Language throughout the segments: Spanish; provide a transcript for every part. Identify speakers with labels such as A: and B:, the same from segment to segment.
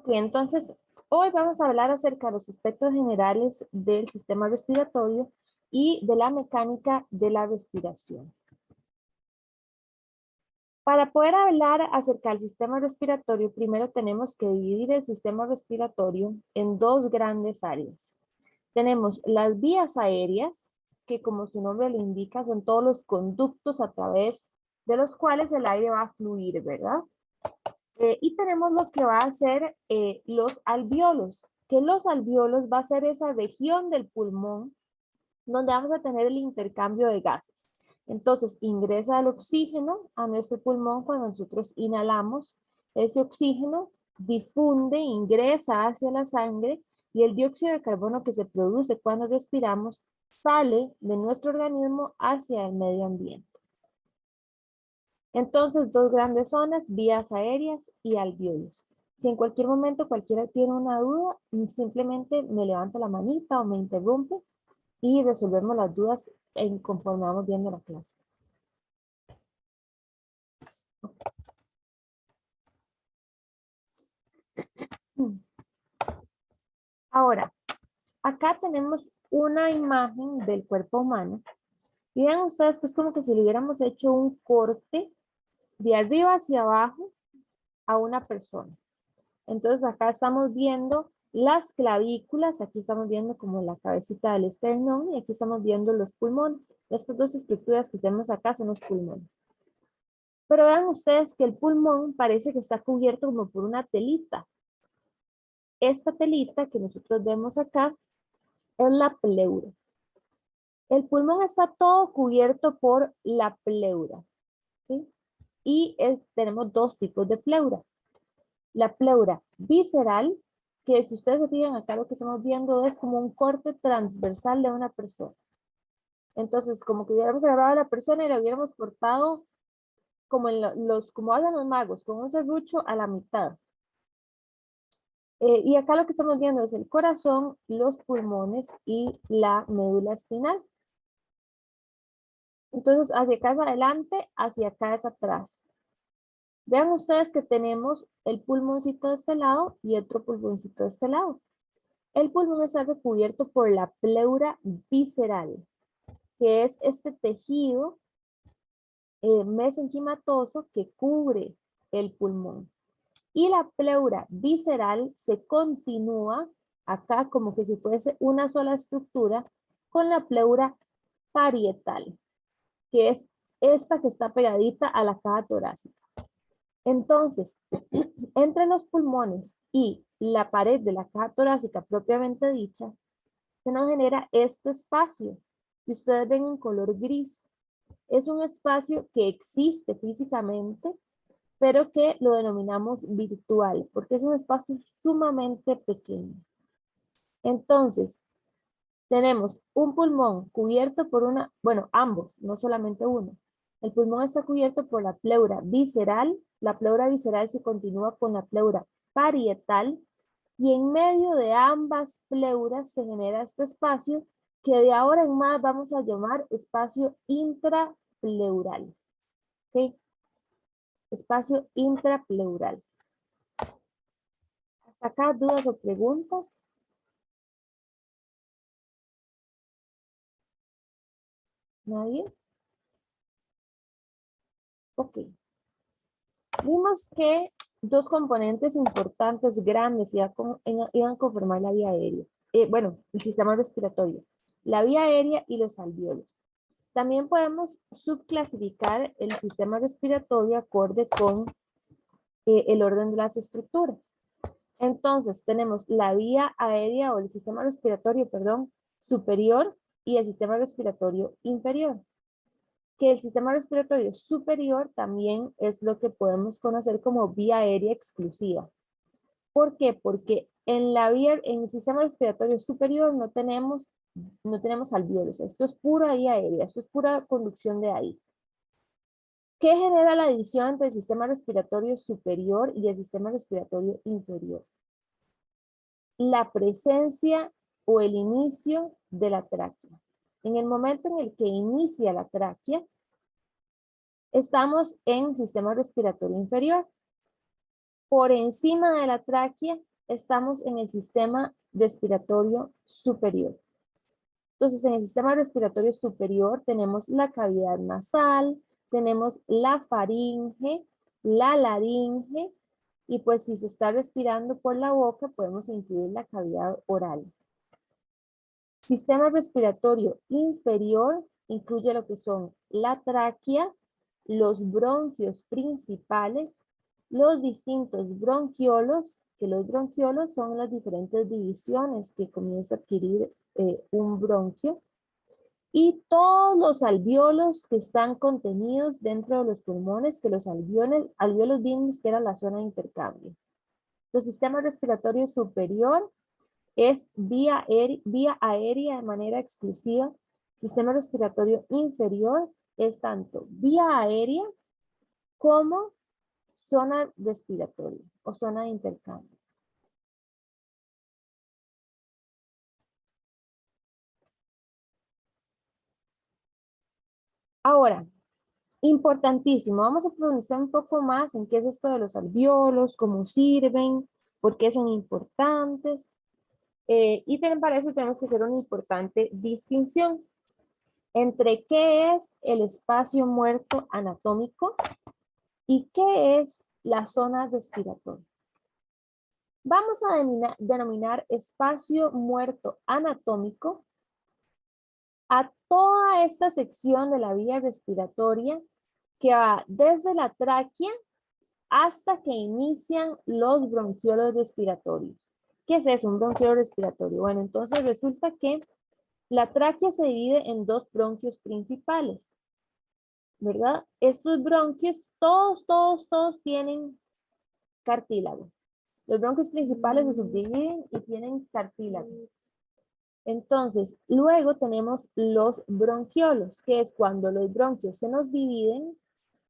A: Ok, entonces hoy vamos a hablar acerca de los aspectos generales del sistema respiratorio y de la mecánica de la respiración. Para poder hablar acerca del sistema respiratorio, primero tenemos que dividir el sistema respiratorio en dos grandes áreas. Tenemos las vías aéreas, que como su nombre lo indica, son todos los conductos a través de los cuales el aire va a fluir, ¿verdad? Y tenemos lo que va a ser los alvéolos, que los alvéolos va a ser esa región del pulmón donde vamos a tener el intercambio de gases. Entonces ingresa el oxígeno a nuestro pulmón cuando nosotros inhalamos. Ese oxígeno difunde, ingresa hacia la sangre y el dióxido de carbono que se produce cuando respiramos sale de nuestro organismo hacia el medio ambiente. Entonces, dos grandes zonas, vías aéreas y alvéolos. Si en cualquier momento cualquiera tiene una duda, simplemente me levanta la manita o me interrumpe y resolvemos las dudas conforme vamos viendo la clase. Ahora, acá tenemos una imagen del cuerpo humano. Y vean ustedes que es como que si le hubiéramos hecho un corte de arriba hacia abajo a una persona. Entonces acá estamos viendo las clavículas, aquí estamos viendo como la cabecita del esternón y aquí estamos viendo los pulmones. Estas dos estructuras que tenemos acá son los pulmones. Pero vean ustedes que el pulmón parece que está cubierto como por una telita. Esta telita que nosotros vemos acá es la pleura. El pulmón está todo cubierto por la pleura, ¿sí? Y tenemos dos tipos de pleura. La pleura visceral, que si ustedes se fijan acá lo que estamos viendo es como un corte transversal de una persona. Entonces, como que hubiéramos agarrado a la persona y la hubiéramos cortado como, como hacen los magos, con un serrucho a la mitad. Y acá lo que estamos viendo es el corazón, los pulmones y la médula espinal. Entonces, hacia acá es adelante, hacia acá es atrás. Vean ustedes que tenemos el pulmoncito de este lado y otro pulmoncito de este lado. El pulmón está recubierto por la pleura visceral, que es este tejido mesenquimatoso que cubre el pulmón. Y la pleura visceral se continúa acá como que si fuese una sola estructura con la pleura parietal, que es esta que está pegadita a la caja torácica. Entonces, entre los pulmones y la pared de la caja torácica propiamente dicha, se nos genera este espacio que ustedes ven en color gris. Es un espacio que existe físicamente, pero que lo denominamos virtual, porque es un espacio sumamente pequeño. Entonces, tenemos un pulmón cubierto por ambos, no solamente uno. El pulmón está cubierto por la pleura visceral. La pleura visceral se continúa con la pleura parietal y en medio de ambas pleuras se genera este espacio que de ahora en más vamos a llamar espacio intrapleural. ¿Ok? Espacio intrapleural. ¿Hasta acá dudas o preguntas? ¿Nadie? Ok. Vimos que dos componentes importantes, grandes, iban a conformar la vía aérea. El sistema respiratorio. La vía aérea y los alvéolos. También podemos subclasificar el sistema respiratorio acorde con el orden de las estructuras. Entonces, tenemos la vía aérea o el sistema respiratorio, perdón, superior y el sistema respiratorio inferior. Que el sistema respiratorio superior también es lo que podemos conocer como vía aérea exclusiva. ¿Por qué? Porque en el sistema respiratorio superior no tenemos alvéolos. Esto es pura vía aérea, esto es pura conducción de aire. ¿Qué genera la división entre el sistema respiratorio superior y el sistema respiratorio inferior? La presencia o el inicio de la tráquea. En el momento en el que inicia la tráquea, estamos en sistema respiratorio inferior. Por encima de la tráquea estamos en el sistema respiratorio superior. Entonces, en el sistema respiratorio superior tenemos la cavidad nasal, tenemos la faringe, la laringe, y pues si se está respirando por la boca, podemos incluir la cavidad oral. Sistema respiratorio inferior incluye lo que son la tráquea, los bronquios principales, los distintos bronquiolos, que los bronquiolos son las diferentes divisiones que comienza a adquirir un bronquio, y todos los alvéolos que están contenidos dentro de los pulmones, que los alvéolos vimos que era la zona de intercambio. El sistema respiratorio superior es vía aérea de manera exclusiva. Sistema respiratorio inferior es tanto vía aérea como zona respiratoria o zona de intercambio. Ahora, importantísimo, vamos a profundizar un poco más en qué es esto de los alvéolos, cómo sirven, por qué son importantes. Y para eso tenemos que hacer una importante distinción entre qué es el espacio muerto anatómico y qué es la zona respiratoria. Vamos a denominar espacio muerto anatómico a toda esta sección de la vía respiratoria que va desde la tráquea hasta que inician los bronquiolos respiratorios. ¿Qué es eso, un bronquiolo respiratorio? Bueno, entonces resulta que la tráquea se divide en dos bronquios principales, ¿verdad? Estos bronquios, todos tienen cartílago. Los bronquios principales se subdividen y tienen cartílago. Entonces, luego tenemos los bronquiolos, que es cuando los bronquios se nos dividen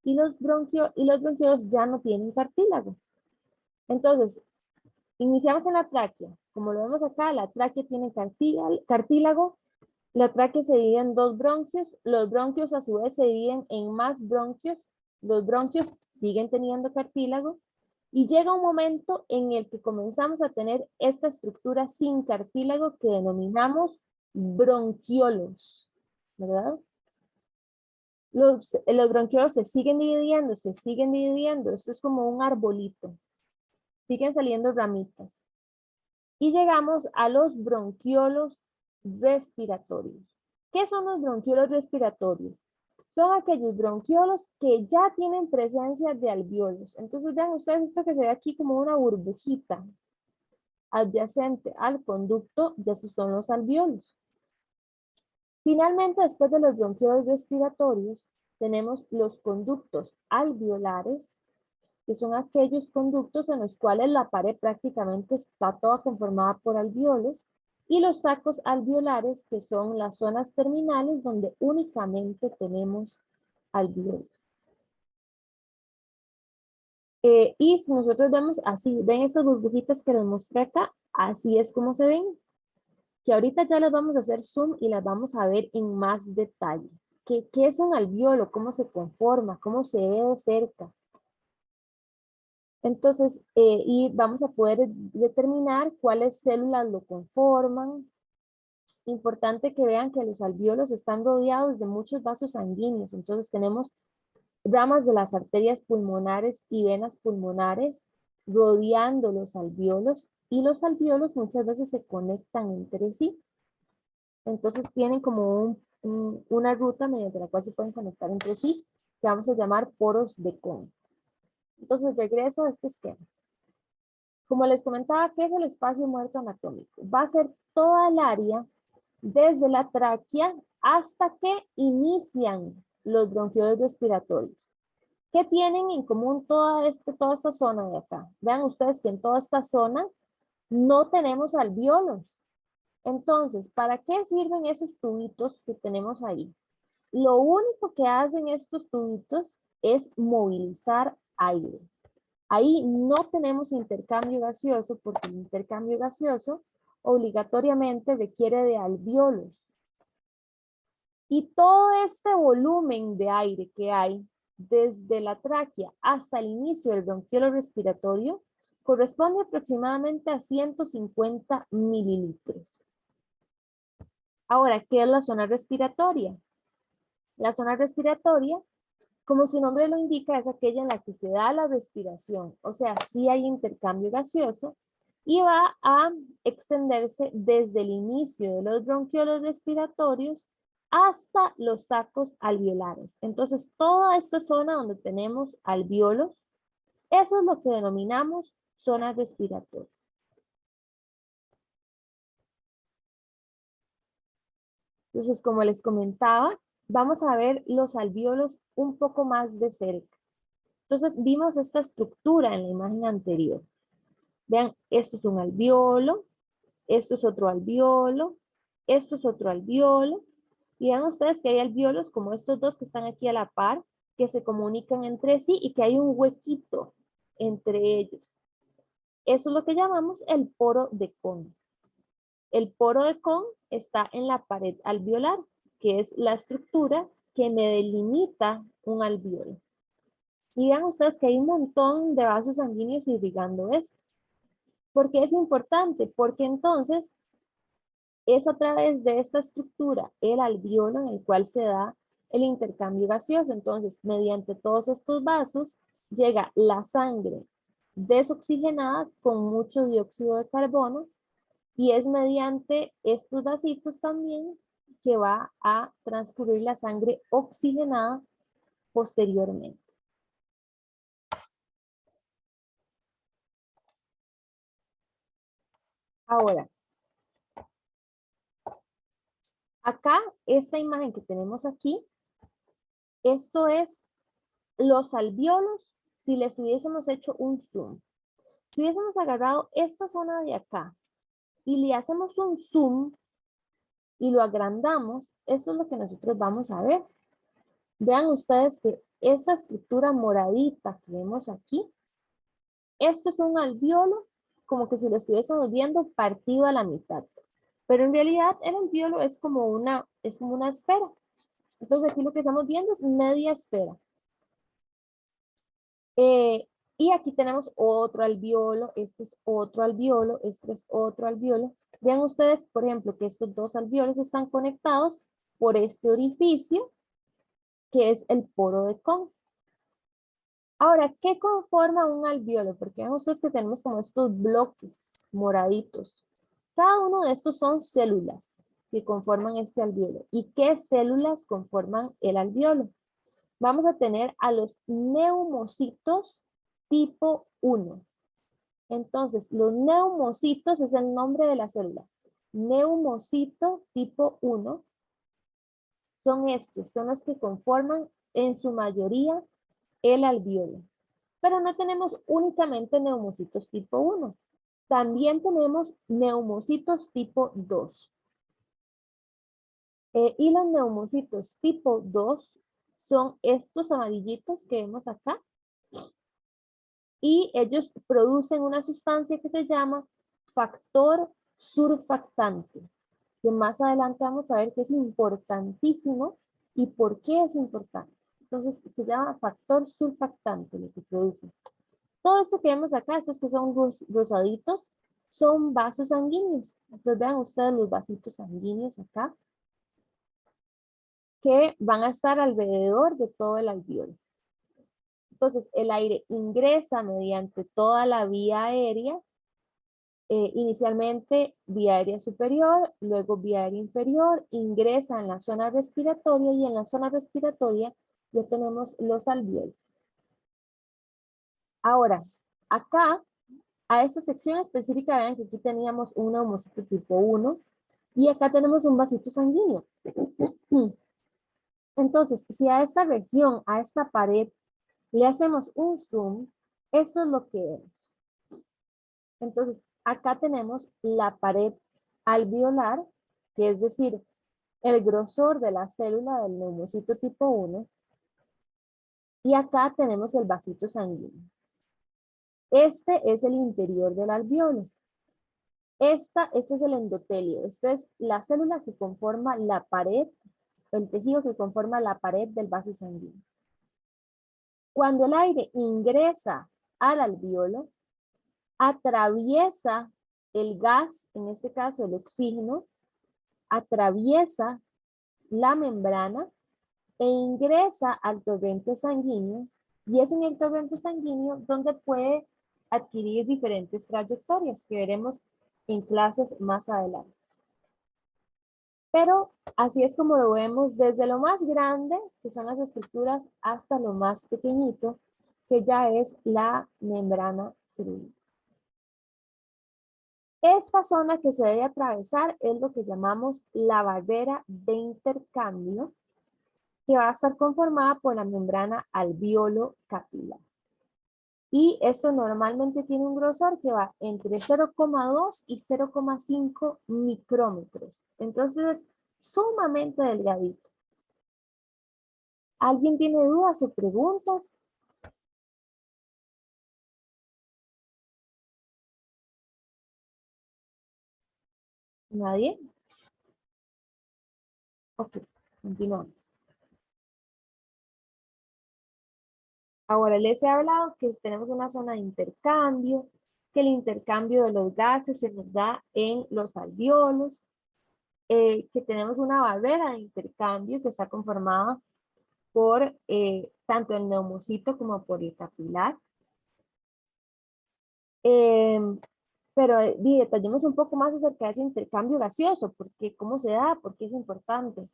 A: y los bronquiolos ya no tienen cartílago. Entonces, iniciamos en la tráquea. Como lo vemos acá, la tráquea tiene cartílago. La tráquea se divide en dos bronquios. Los bronquios a su vez se dividen en más bronquios. Los bronquios siguen teniendo cartílago. Y llega un momento en el que comenzamos a tener esta estructura sin cartílago que denominamos bronquiolos, ¿verdad? Los bronquiolos se siguen dividiendo. Esto es como un arbolito. Siguen saliendo ramitas. Y llegamos a los bronquiolos respiratorios. ¿Qué son los bronquiolos respiratorios? Son aquellos bronquiolos que ya tienen presencia de alvéolos. Entonces vean ustedes esto que se ve aquí como una burbujita adyacente al conducto, ya esos son los alvéolos. Finalmente, después de los bronquiolos respiratorios, tenemos los conductos alveolares, que son aquellos conductos en los cuales la pared prácticamente está toda conformada por alvéolos, y los sacos alveolares, que son las zonas terminales donde únicamente tenemos alvéolos. Y si nosotros vemos así, ven estas burbujitas que les mostré acá, así es como se ven, que ahorita ya las vamos a hacer zoom y las vamos a ver en más detalle. ¿Qué es un alvéolo? ¿Cómo se conforma? ¿Cómo se ve de cerca? Entonces, y vamos a poder determinar cuáles células lo conforman. Importante que vean que los alvéolos están rodeados de muchos vasos sanguíneos. Entonces tenemos ramas de las arterias pulmonares y venas pulmonares rodeando los alvéolos, y los alvéolos muchas veces se conectan entre sí. Entonces tienen como una ruta mediante la cual se pueden conectar entre sí, que vamos a llamar poros de Kohn. Entonces regreso a este esquema. Como les comentaba, ¿qué es el espacio muerto anatómico? Va a ser toda el área desde la tráquea hasta que inician los bronquiolos respiratorios. ¿Qué tienen en común toda esta zona de acá? Vean ustedes que en toda esta zona no tenemos alvéolos. Entonces, ¿para qué sirven esos tubitos que tenemos ahí? Lo único que hacen estos tubitos es movilizar aire. Ahí no tenemos intercambio gaseoso porque el intercambio gaseoso obligatoriamente requiere de alvéolos. Y todo este volumen de aire que hay desde la tráquea hasta el inicio del bronquiolo respiratorio Corresponde aproximadamente a 150 mililitros. Ahora, ¿qué es la zona respiratoria? La zona respiratoria, como su nombre lo indica, es aquella en la que se da la respiración, o sea, sí hay intercambio gaseoso y va a extenderse desde el inicio de los bronquiolos respiratorios hasta los sacos alveolares. Entonces, toda esta zona donde tenemos alveolos, eso es lo que denominamos zona respiratoria. Entonces, como les comentaba, vamos a ver los alvéolos un poco más de cerca. Entonces, vimos esta estructura en la imagen anterior. Vean, esto es un alvéolo, esto es otro alvéolo, esto es otro alvéolo. Y vean ustedes que hay alvéolos como estos dos que están aquí a la par, que se comunican entre sí y que hay un huequito entre ellos. Eso es lo que llamamos el poro de Kohn. El poro de Kohn está en la pared alveolar, que es la estructura que me delimita un alvéolo. Y vean ustedes que hay un montón de vasos sanguíneos irrigando esto. ¿Por qué es importante? Porque entonces es a través de esta estructura, el alvéolo, en el cual se da el intercambio gaseoso. Entonces, mediante todos estos vasos, llega la sangre desoxigenada con mucho dióxido de carbono y es mediante estos vasitos también que va a transcurrir la sangre oxigenada posteriormente. Ahora, acá, esta imagen que tenemos aquí, esto es los alvéolos si les hubiésemos hecho un zoom. Si hubiésemos agarrado esta zona de acá y le hacemos un zoom y lo agrandamos, eso es lo que nosotros vamos a ver. Vean ustedes que esta estructura moradita que vemos aquí, esto es un alvéolo como que si lo estuviésemos viendo partido a la mitad. Pero en realidad el alvéolo es como una esfera. Entonces aquí lo que estamos viendo es media esfera. Y aquí tenemos otro alvéolo, este es otro alvéolo, este es otro alvéolo. Vean ustedes, por ejemplo, que estos dos alvéolos están conectados por este orificio, que es el poro de Kohn. Ahora, ¿qué conforma un alvéolo? Porque vean ustedes que tenemos como estos bloques moraditos. Cada uno de estos son células que conforman este alvéolo. ¿Y qué células conforman el alvéolo? Vamos a tener a los neumocitos tipo 1. Entonces, los neumocitos es el nombre de la célula. Neumocito tipo 1 son estos, son los que conforman en su mayoría el alvéolo. Pero no tenemos únicamente neumocitos tipo 1. También tenemos neumocitos tipo 2. Y los neumocitos tipo 2 son estos amarillitos que vemos acá. Y ellos producen una sustancia que se llama factor surfactante, que más adelante vamos a ver que es importantísimo y por qué es importante. Entonces se llama factor surfactante lo que produce. Todo esto que vemos acá, estos que son rosaditos, son vasos sanguíneos. Entonces vean ustedes los vasitos sanguíneos acá, que van a estar alrededor de todo el alvéolo. Entonces, el aire ingresa mediante toda la vía aérea, inicialmente vía aérea superior, luego vía aérea inferior, ingresa en la zona respiratoria y en la zona respiratoria ya tenemos los alvéolos. Ahora, acá, a esta sección específica, vean que aquí teníamos un neumocito tipo 1 y acá tenemos un vasito sanguíneo. Entonces, si a esta región, a esta pared, le hacemos un zoom, esto es lo que vemos. Entonces, acá tenemos la pared alveolar, que es decir, el grosor de la célula del neumocito tipo 1, y acá tenemos el vasito sanguíneo. Este es el interior del alvéolo. Este es el endotelio. Esta es la célula que conforma la pared, el tejido que conforma la pared del vaso sanguíneo. Cuando el aire ingresa al alvéolo, atraviesa el gas, en este caso el oxígeno, atraviesa la membrana e ingresa al torrente sanguíneo, y es en el torrente sanguíneo donde puede adquirir diferentes trayectorias que veremos en clases más adelante. Pero así es como lo vemos desde lo más grande, que son las estructuras, hasta lo más pequeñito, que ya es la membrana celular. Esta zona que se debe atravesar es lo que llamamos la barrera de intercambio, que va a estar conformada por la membrana alveolo capilar. Y esto normalmente tiene un grosor que va entre 0,2 y 0,5 micrómetros. Entonces es sumamente delgadito. ¿Alguien tiene dudas o preguntas? ¿Nadie? Ok, continuamos. Ahora les he hablado que tenemos una zona de intercambio, que el intercambio de los gases se nos da en los alveolos, que tenemos una barrera de intercambio que está conformada por tanto el neumocito como por el capilar. Pero detallemos un poco más acerca de ese intercambio gaseoso, porque cómo se da, por qué es importante,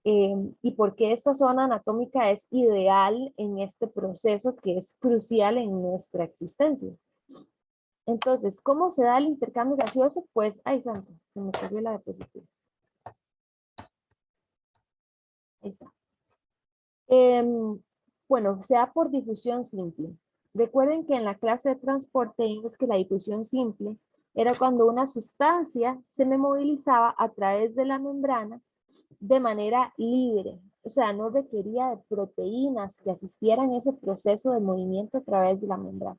A: y por qué esta zona anatómica es ideal en este proceso que es crucial en nuestra existencia. Entonces, ¿cómo se da el intercambio gaseoso? Pues, ay santo, se me cayó la diapositiva. Ahí está. Bueno, se da por difusión simple. Recuerden que en la clase de transporte vimos que la difusión simple era cuando una sustancia se movilizaba a través de la membrana de manera libre. O sea, no requería de proteínas que asistieran a ese proceso de movimiento a través de la membrana.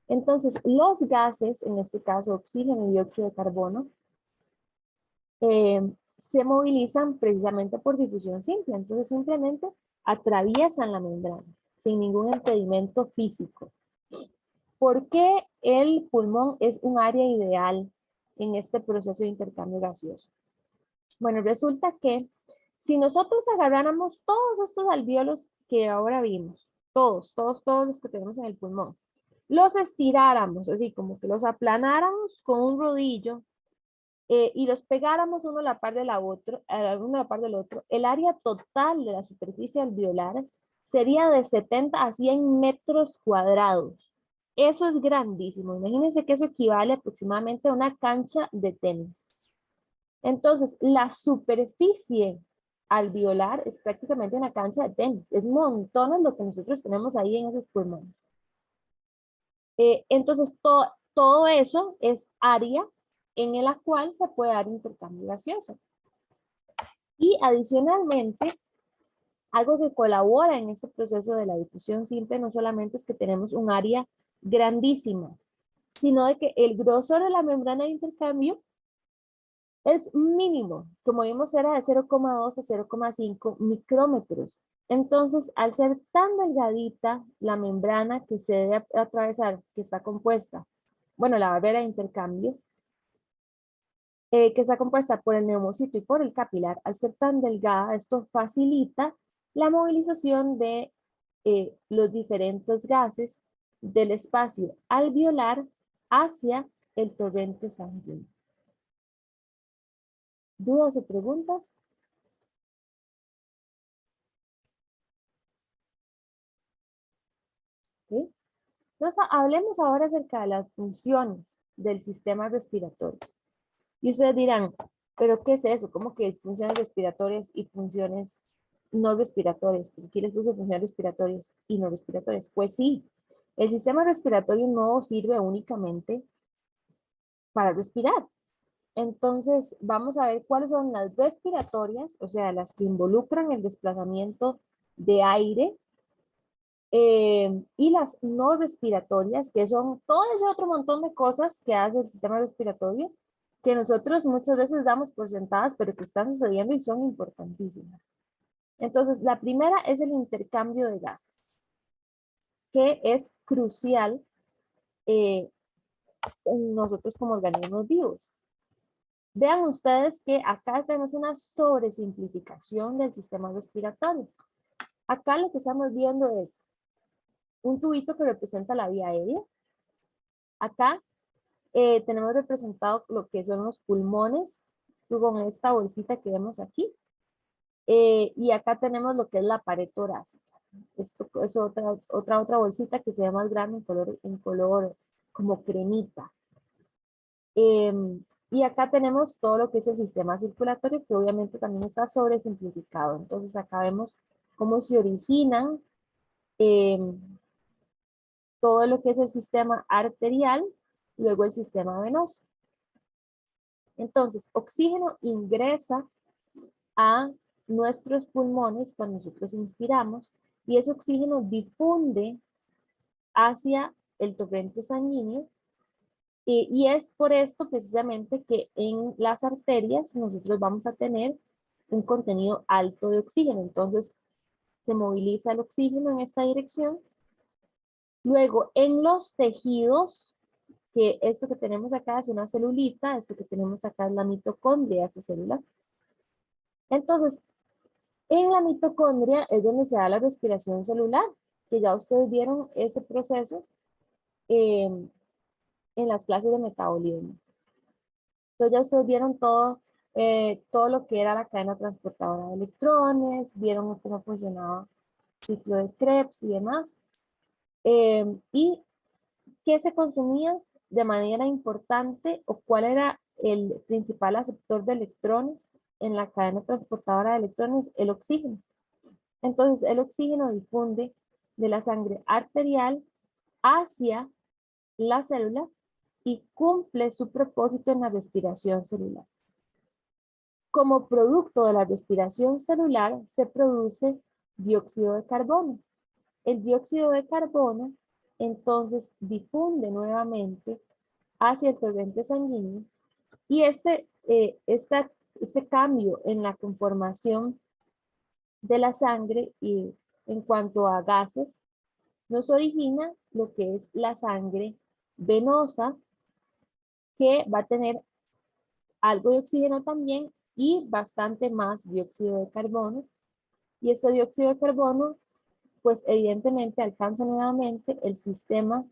A: Entonces, los gases, en este caso oxígeno y dióxido de carbono, se movilizan precisamente por difusión simple. Entonces, simplemente atraviesan la membrana sin ningún impedimento físico. ¿Por qué el pulmón es un área ideal en este proceso de intercambio gaseoso? Bueno, resulta que si nosotros agarráramos todos estos alvéolos que ahora vimos, todos los que tenemos en el pulmón, los estiráramos, así como que los aplanáramos con un rodillo, y los pegáramos uno a la par de la otro, uno a la par del otro, el área total de la superficie alveolar sería de 70 a 100 metros cuadrados. Eso es grandísimo. Imagínense que eso equivale aproximadamente a una cancha de tenis. Entonces, la superficie alveolar es prácticamente una cancha de tenis. Es montones lo que nosotros tenemos ahí en esos pulmones. Entonces, todo eso es área en la cual se puede dar intercambio gaseoso. Y adicionalmente, algo que colabora en este proceso de la difusión simple no solamente es que tenemos un área grandísima, sino de que el grosor de la membrana de intercambio es mínimo. Como vimos, era de 0,2 a 0,5 micrómetros. Entonces, al ser tan delgadita la membrana que se debe atravesar, que está compuesta, bueno, la barrera de intercambio, que está compuesta por el neumocito y por el capilar, al ser tan delgada, esto facilita la movilización de los diferentes gases del espacio alveolar hacia el torrente sanguíneo. ¿Dudas o preguntas? ¿Sí? Entonces, hablemos ahora acerca de las funciones del sistema respiratorio. Y ustedes dirán, ¿pero qué es eso? ¿Cómo que funciones respiratorias y funciones no respiratorias? ¿Por qué les puse funciones respiratorias y no respiratorias? Pues sí, el sistema respiratorio no sirve únicamente para respirar. Entonces, vamos a ver cuáles son las respiratorias, o sea, las que involucran el desplazamiento de aire, y las no respiratorias, que son todo ese otro montón de cosas que hace el sistema respiratorio, que nosotros muchas veces damos por sentadas, pero que están sucediendo y son importantísimas. Entonces, la primera es el intercambio de gases, que es crucial, nosotros como organismos vivos. Vean ustedes que acá tenemos una sobresimplificación del sistema respiratorio. Acá lo que estamos viendo es un tubito que representa la vía aérea. Acá tenemos representado lo que son los pulmones con esta bolsita que vemos aquí. Y acá tenemos lo que es la pared torácica. Esto es otra bolsita que se ve más grande en color como cremita. Y acá tenemos todo lo que es el sistema circulatorio, que obviamente también está sobresimplificado. Entonces acá vemos cómo se originan todo lo que es el sistema arterial, luego el sistema venoso. Entonces, oxígeno ingresa a nuestros pulmones cuando nosotros inspiramos y ese oxígeno difunde hacia el torrente sanguíneo y es por esto precisamente que en las arterias nosotros vamos a tener un contenido alto de oxígeno. Entonces, se moviliza el oxígeno en esta dirección. Luego, en los tejidos, que esto que tenemos acá es una celulita, esto que tenemos acá es la mitocondria, esa célula. Entonces, en la mitocondria es donde se da la respiración celular, que ya ustedes vieron ese proceso en las clases de metabolismo. Entonces ya ustedes vieron todo lo que era la cadena transportadora de electrones, vieron cómo funcionaba el ciclo de Krebs y demás. Y qué se consumía de manera importante o cuál era el principal aceptor de electrones en la cadena transportadora de electrones, el oxígeno. Entonces el oxígeno difunde de la sangre arterial hacia la célula y cumple su propósito en la respiración celular. Como producto de la respiración celular se produce dióxido de carbono. El dióxido de carbono entonces difunde nuevamente hacia el torrente sanguíneo y este cambio en la conformación de la sangre y en cuanto a gases nos origina lo que es la sangre venosa que va a tener algo de oxígeno también y bastante más dióxido de carbono. Y este dióxido de carbono, pues evidentemente alcanza nuevamente el sistema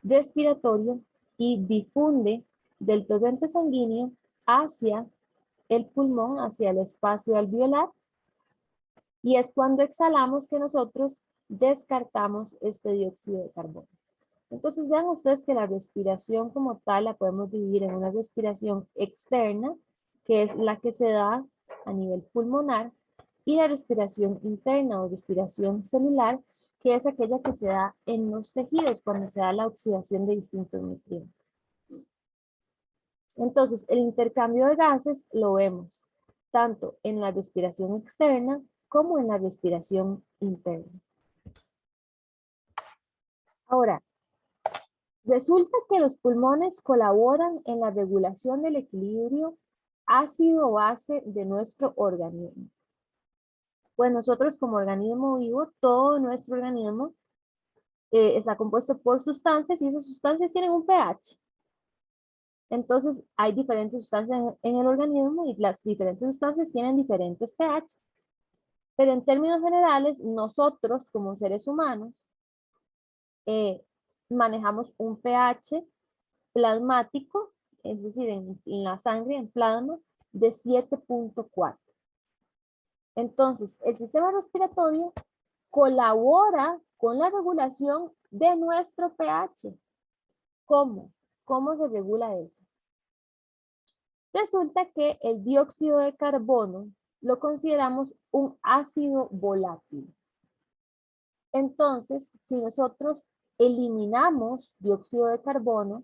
A: respiratorio y difunde del torrente sanguíneo hacia el pulmón, hacia el espacio alveolar. Y es cuando exhalamos que nosotros descartamos este dióxido de carbono. Entonces vean ustedes que la respiración como tal la podemos dividir en una respiración externa, que es la que se da a nivel pulmonar, y la respiración interna o respiración celular, que es aquella que se da en los tejidos cuando se da la oxidación de distintos nutrientes. Entonces, el intercambio de gases lo vemos tanto en la respiración externa como en la respiración interna. Ahora, resulta que los pulmones colaboran en la regulación del equilibrio ácido-base de nuestro organismo. Pues nosotros como organismo vivo, todo nuestro organismo está compuesto por sustancias y esas sustancias tienen un pH. Entonces hay diferentes sustancias en el organismo y las diferentes sustancias tienen diferentes pH. Pero en términos generales, nosotros como seres humanos manejamos un pH plasmático, es decir, en la sangre, en plasma, de 7.4. Entonces, el sistema respiratorio colabora con la regulación de nuestro pH. ¿Cómo? ¿Cómo se regula eso? Resulta que el dióxido de carbono lo consideramos un ácido volátil. Entonces, si nosotros eliminamos dióxido de carbono,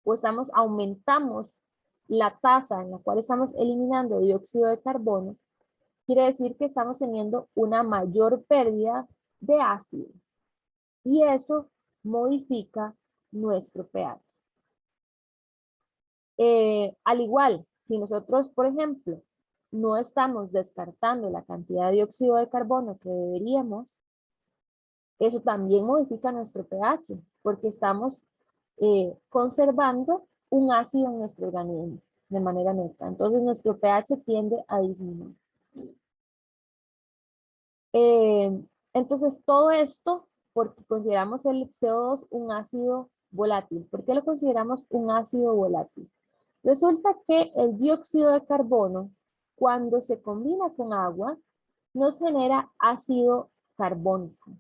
A: o aumentamos la tasa en la cual estamos eliminando dióxido de carbono, quiere decir que estamos teniendo una mayor pérdida de ácido. Y eso modifica nuestro pH. Al igual, si nosotros, por ejemplo, no estamos descartando la cantidad de dióxido de carbono que deberíamos, eso también modifica nuestro pH, porque estamos conservando un ácido en nuestro organismo de manera neta. Entonces nuestro pH tiende a disminuir. Entonces todo esto porque consideramos el CO2 un ácido volátil. ¿Por qué lo consideramos un ácido volátil? Resulta que el dióxido de carbono, cuando se combina con agua, nos genera ácido carbónico.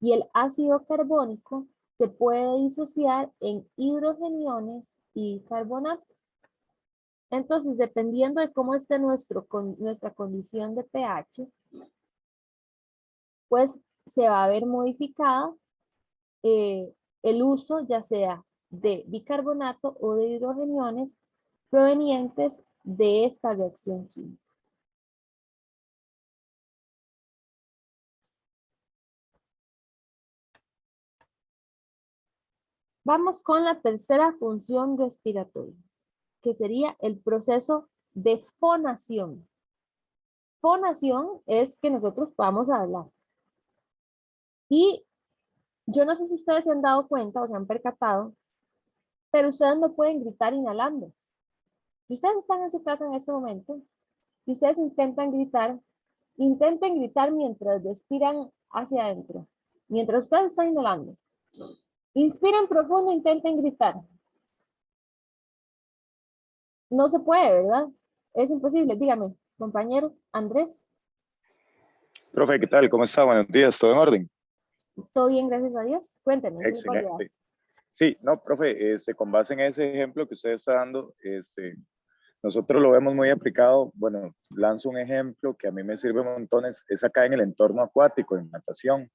A: Y el ácido carbónico se puede disociar en hidrogeniones y carbonato. Entonces, dependiendo de cómo esté nuestra condición de pH, pues se va a ver modificada el uso ya sea de bicarbonato o de hidrogeniones provenientes de esta reacción química. Vamos con la tercera función respiratoria, que sería el proceso de fonación. Fonación es que nosotros podamos hablar. Y yo no sé si ustedes se han dado cuenta o se han percatado, pero ustedes no pueden gritar inhalando. Si ustedes están en su casa en este momento y ustedes intenten gritar mientras respiran hacia adentro. Mientras ustedes están inhalando. Inspiren profundo, intenten gritar. No se puede, ¿verdad? Es imposible. Dígame, compañero Andrés.
B: Profe, ¿qué tal? ¿Cómo está? Buenos días, ¿todo en orden?
A: Todo bien, gracias a Dios. Cuéntenme, ¿qué le puedo ayudar?
B: Excelente. Sí, no, profe, con base en ese ejemplo que usted está dando, nosotros lo vemos muy aplicado. Bueno, lanzo un ejemplo que a mí me sirve montones, es acá en el entorno acuático, en natación,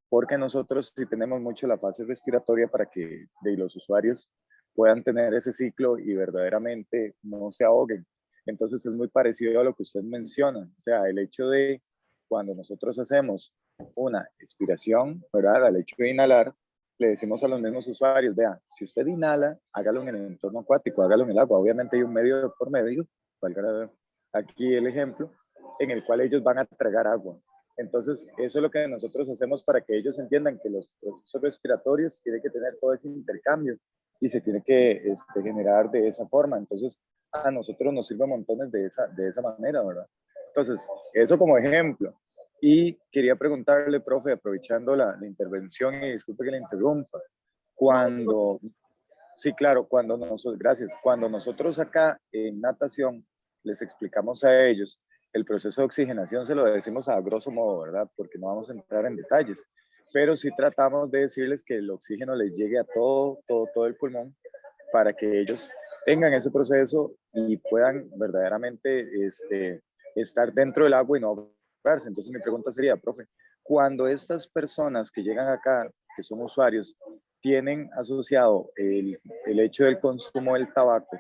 B: porque nosotros sí tenemos mucho la fase respiratoria para que los usuarios puedan tener ese ciclo y verdaderamente no se ahoguen. Entonces es muy parecido a lo que usted menciona, o sea, el hecho de cuando nosotros hacemos una expiración, ¿verdad? Al hecho de inhalar, le decimos a los mismos usuarios, vean, si usted inhala, hágalo en el entorno acuático, hágalo en el agua. Obviamente hay un medio por medio, valga aquí el ejemplo, en el cual ellos van a tragar agua. Entonces, eso es lo que nosotros hacemos para que ellos entiendan que los procesos respiratorios tienen que tener todo ese intercambio y se tiene que generar de esa forma. Entonces, a nosotros nos sirve montones de esa manera, ¿verdad? Entonces, eso como ejemplo. Y quería preguntarle, profe, aprovechando la intervención, y disculpe que le interrumpa, cuando, sí, claro, gracias, cuando nosotros acá en natación les explicamos a ellos el proceso de oxigenación, se lo decimos a grosso modo, ¿verdad? Porque no vamos a entrar en detalles, pero sí tratamos de decirles que el oxígeno les llegue a todo el pulmón para que ellos tengan ese proceso y puedan verdaderamente estar dentro del agua y no ahogarse. Entonces mi pregunta sería, profe, cuando estas personas que llegan acá, que son usuarios, tienen asociado el hecho del consumo del tabaco,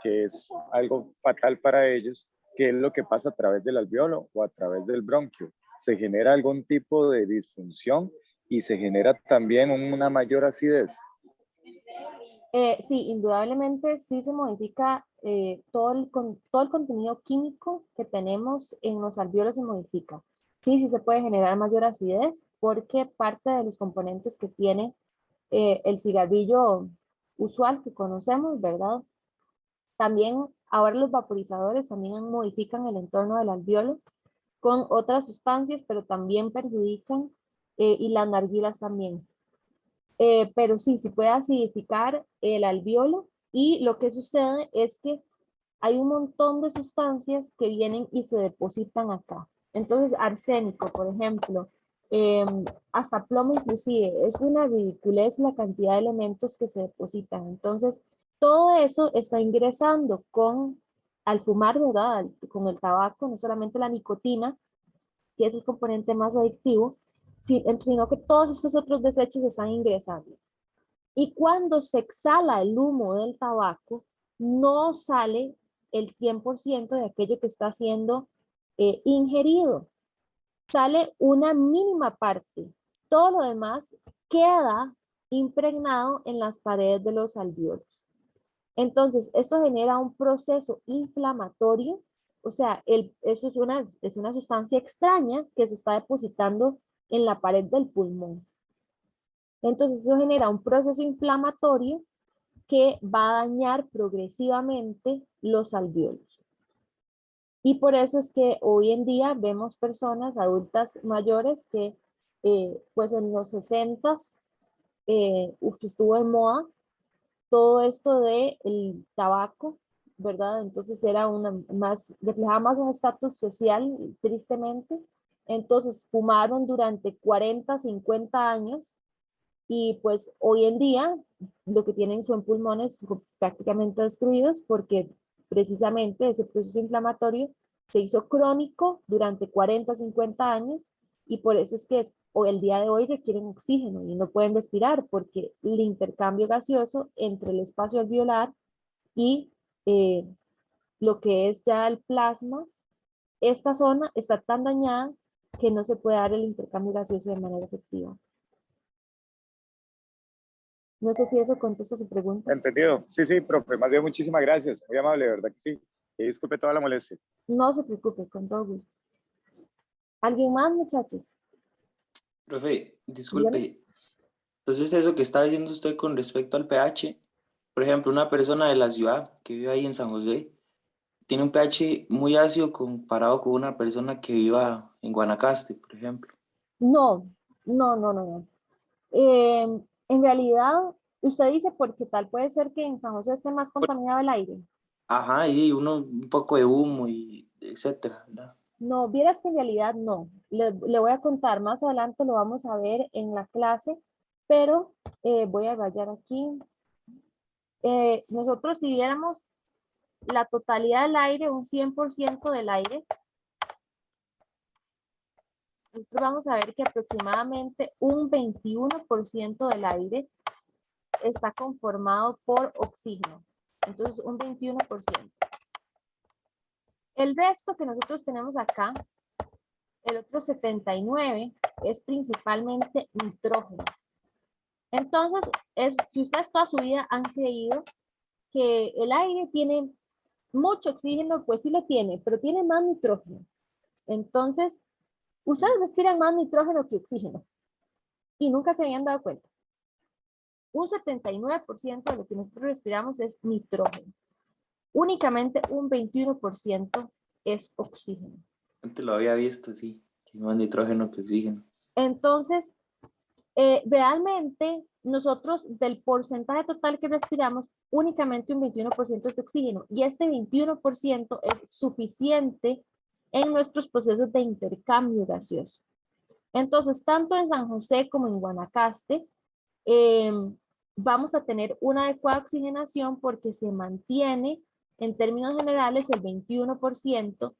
B: que es algo fatal para ellos, ¿qué es lo que pasa a través del alveolo o a través del bronquio? Se genera algún tipo de disfunción y se genera también una mayor acidez.
A: Sí, indudablemente sí se modifica todo el contenido químico que tenemos en los alvéolos se modifica. Sí, sí se puede generar mayor acidez porque parte de los componentes que tiene el cigarrillo usual que conocemos, ¿verdad? También ahora los vaporizadores también modifican el entorno del alvéolo con otras sustancias, pero también perjudican y las narguilas también. Pero sí, sí puede acidificar el alvéolo y lo que sucede es que hay un montón de sustancias que vienen y se depositan acá. Entonces, arsénico, por ejemplo, hasta plomo inclusive, es una ridiculez la cantidad de elementos que se depositan. Entonces, todo eso está ingresando al fumar, ¿verdad? Con el tabaco, no solamente la nicotina, que es el componente más adictivo, sino que todos estos otros desechos están ingresando. Y cuando se exhala el humo del tabaco, no sale el 100% de aquello que está siendo ingerido. Sale una mínima parte. Todo lo demás queda impregnado en las paredes de los alvéolos. Entonces, esto genera un proceso inflamatorio, o sea, eso es una sustancia extraña que se está depositando en la pared del pulmón. Entonces eso genera un proceso inflamatorio que va a dañar progresivamente los alvéolos. Y por eso es que hoy en día vemos personas adultas mayores que pues en los 60s estuvo de moda todo esto de el tabaco, ¿verdad? Entonces era reflejaba más un estatus social, tristemente. Entonces fumaron durante 40, 50 años y pues hoy en día lo que tienen son pulmones prácticamente destruidos porque precisamente ese proceso inflamatorio se hizo crónico durante 40, 50 años y por eso es que o el día de hoy requieren oxígeno y no pueden respirar porque el intercambio gaseoso entre el espacio alveolar y eh, lo que es ya el plasma, esta zona está tan dañada que no se puede dar el intercambio gaseoso de manera efectiva. No sé si eso contesta su pregunta.
B: Entendido. Sí, sí, profe. Más bien, muchísimas gracias. Muy amable, ¿verdad que sí? Y disculpe toda la molestia.
A: No se preocupe, con todo gusto. ¿Alguien más, muchachos?
C: Profe,
A: Dígame.
C: disculpe. Entonces, eso que está diciendo usted con respecto al pH, por ejemplo, una persona de la ciudad que vive ahí en San José tiene un pH muy ácido comparado con una persona que viva en Guanacaste, por ejemplo.
A: No, no, no, no, no. En realidad, usted dice porque tal puede ser que en San José esté más contaminado el aire.
C: Ajá, y un poco de humo y etcétera, ¿verdad?
A: No, vieras que en realidad no. Le voy a contar, más adelante lo vamos a ver en la clase, pero voy a rayar aquí. Nosotros si viéramos la totalidad del aire, un 100% del aire, nosotros vamos a ver que aproximadamente un 21% del aire está conformado por oxígeno. Entonces, un 21%. El resto que nosotros tenemos acá, el otro 79%, es principalmente nitrógeno. Entonces, si ustedes toda su vida han creído que el aire tiene mucho oxígeno, pues sí lo tiene, pero tiene más nitrógeno. Entonces, ustedes respiran más nitrógeno que oxígeno y nunca se habían dado cuenta. Un 79% de lo que nosotros respiramos es nitrógeno. Únicamente un 21% es oxígeno.
C: Antes lo había visto, sí, que más nitrógeno que oxígeno.
A: Entonces, realmente nosotros del porcentaje total que respiramos, únicamente un 21% es de oxígeno y este 21% es suficiente en nuestros procesos de intercambio gaseoso. Entonces, tanto en San José como en Guanacaste, vamos a tener una adecuada oxigenación porque se mantiene en términos generales el 21%,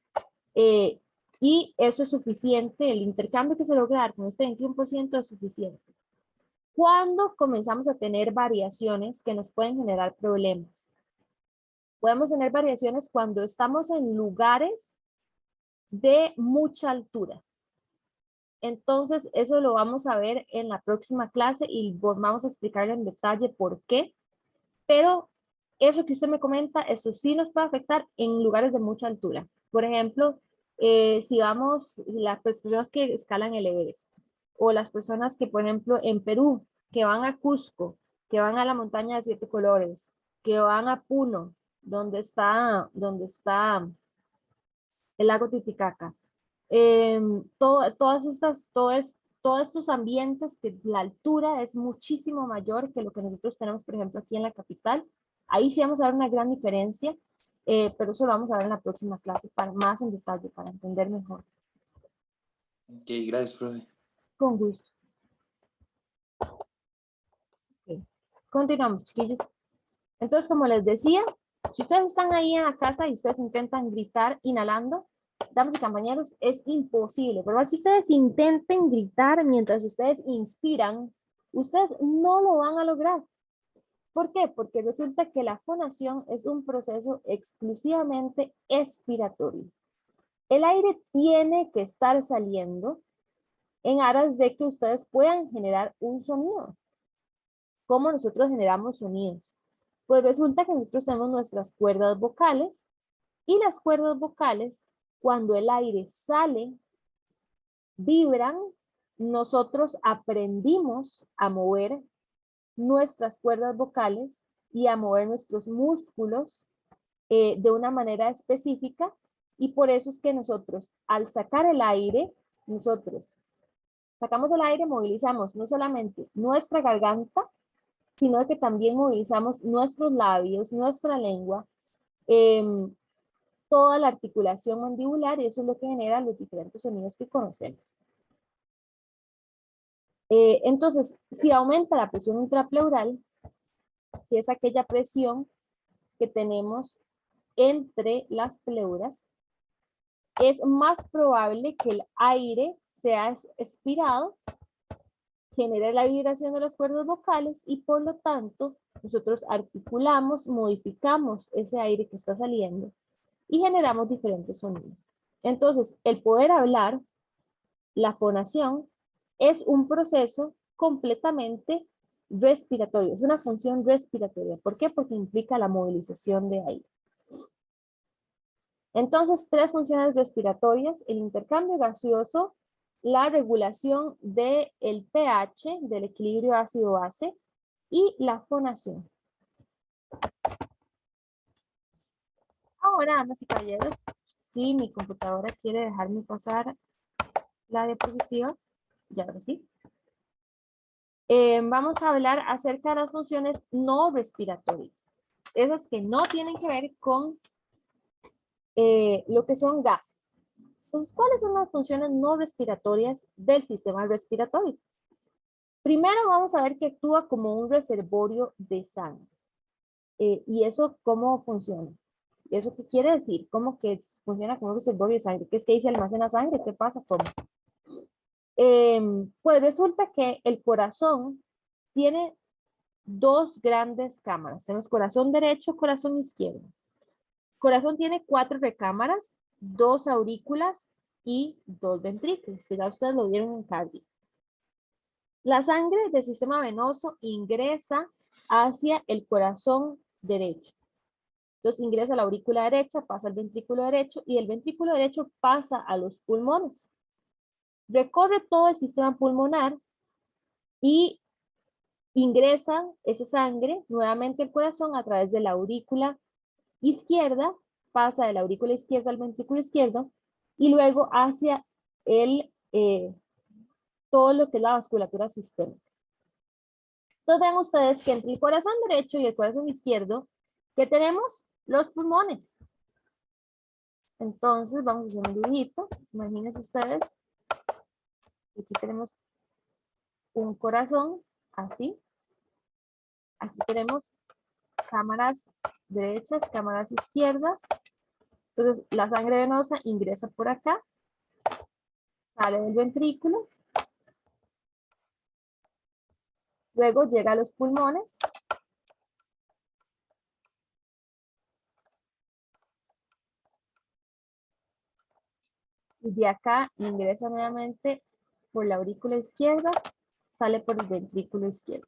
A: y eso es suficiente, el intercambio que se logra dar con este 21% es suficiente. ¿Cuándo comenzamos a tener variaciones que nos pueden generar problemas? Podemos tener variaciones cuando estamos en lugares de mucha altura. Entonces, eso lo vamos a ver en la próxima clase y vamos a explicar en detalle por qué. Pero eso que usted me comenta, eso sí nos puede afectar en lugares de mucha altura. Por ejemplo, si vamos, las personas que escalan el Everest, o las personas que, por ejemplo, en Perú, que van a Cusco, que van a la montaña de 7 colores, que van a Puno, donde está el lago Titicaca. Todos estos ambientes que la altura es muchísimo mayor que lo que nosotros tenemos, por ejemplo, aquí en la capital. Ahí sí vamos a ver una gran diferencia, pero eso lo vamos a ver en la próxima clase para más en detalle, para entender mejor.
C: Ok, gracias, profe.
A: Con gusto. Okay. Continuamos, chiquillos. Entonces, como les decía, si ustedes están ahí en la casa y ustedes intentan gritar inhalando, damas y compañeros, es imposible. Por más que ustedes intenten gritar mientras ustedes inspiran, ustedes no lo van a lograr. ¿Por qué? Porque resulta que la fonación es un proceso exclusivamente expiratorio. El aire tiene que estar saliendo en aras de que ustedes puedan generar un sonido. ¿Cómo nosotros generamos sonidos? Pues resulta que nosotros tenemos nuestras cuerdas vocales y las cuerdas vocales, cuando el aire sale, vibran nosotros aprendimos a mover nuestras cuerdas vocales y a mover nuestros músculos de una manera específica, y por eso es que nosotros, al sacar el aire, nosotros sacamos el aire, movilizamos no solamente nuestra garganta, sino que también movilizamos nuestros labios, nuestra lengua, toda la articulación mandibular, y eso es lo que genera los diferentes sonidos que conocemos. Entonces, si aumenta la presión intrapleural, que es aquella presión que tenemos entre las pleuras, es más probable que el aire sea expirado, genere la vibración de las cuerdas vocales y por lo tanto nosotros articulamos, modificamos ese aire que está saliendo y generamos diferentes sonidos. Entonces, el poder hablar, la fonación, es un proceso completamente respiratorio, es una función respiratoria. ¿Por qué? Porque implica la movilización de aire. Entonces, 3 funciones respiratorias: el intercambio gaseoso, la regulación del pH, del equilibrio ácido-base, y la fonación. Ahora, damas y caballeros, si mi computadora quiere dejarme pasar la diapositiva, ya ahora sí. Vamos a hablar acerca de las funciones no respiratorias. Esas que no tienen que ver con lo que son gases. Entonces, ¿cuáles son las funciones no respiratorias del sistema respiratorio? Primero vamos a ver que actúa como un reservorio de sangre. ¿Y eso cómo funciona? ¿Eso qué quiere decir? ¿Cómo que funciona como un reservorio de sangre? ¿Qué es que ahí se almacena sangre? ¿Qué pasa? ¿Cómo? Pues resulta que el corazón tiene 2 grandes cámaras. Tenemos corazón derecho, corazón izquierdo. Corazón tiene 4 recámaras, 2 aurículas y 2 ventrículos, que ya ustedes lo vieron en cardio. La sangre del sistema venoso ingresa hacia el corazón derecho. Entonces ingresa a la aurícula derecha, pasa al ventrículo derecho y el ventrículo derecho pasa a los pulmones. Recorre todo el sistema pulmonar y ingresa esa sangre nuevamente al corazón a través de la aurícula izquierda, pasa de la aurícula izquierda al ventrículo izquierdo y luego hacia todo lo que es la vasculatura sistémica. Entonces vean ustedes que entre el corazón derecho y el corazón izquierdo, ¿qué tenemos? Los pulmones. Entonces vamos a hacer un dibujito. Imagínense ustedes. Aquí tenemos un corazón, así. Aquí tenemos cámaras derechas, cámaras izquierdas. Entonces la sangre venosa ingresa por acá, sale del ventrículo, luego llega a los pulmones, y de acá ingresa nuevamente por la aurícula izquierda, sale por el ventrículo izquierdo.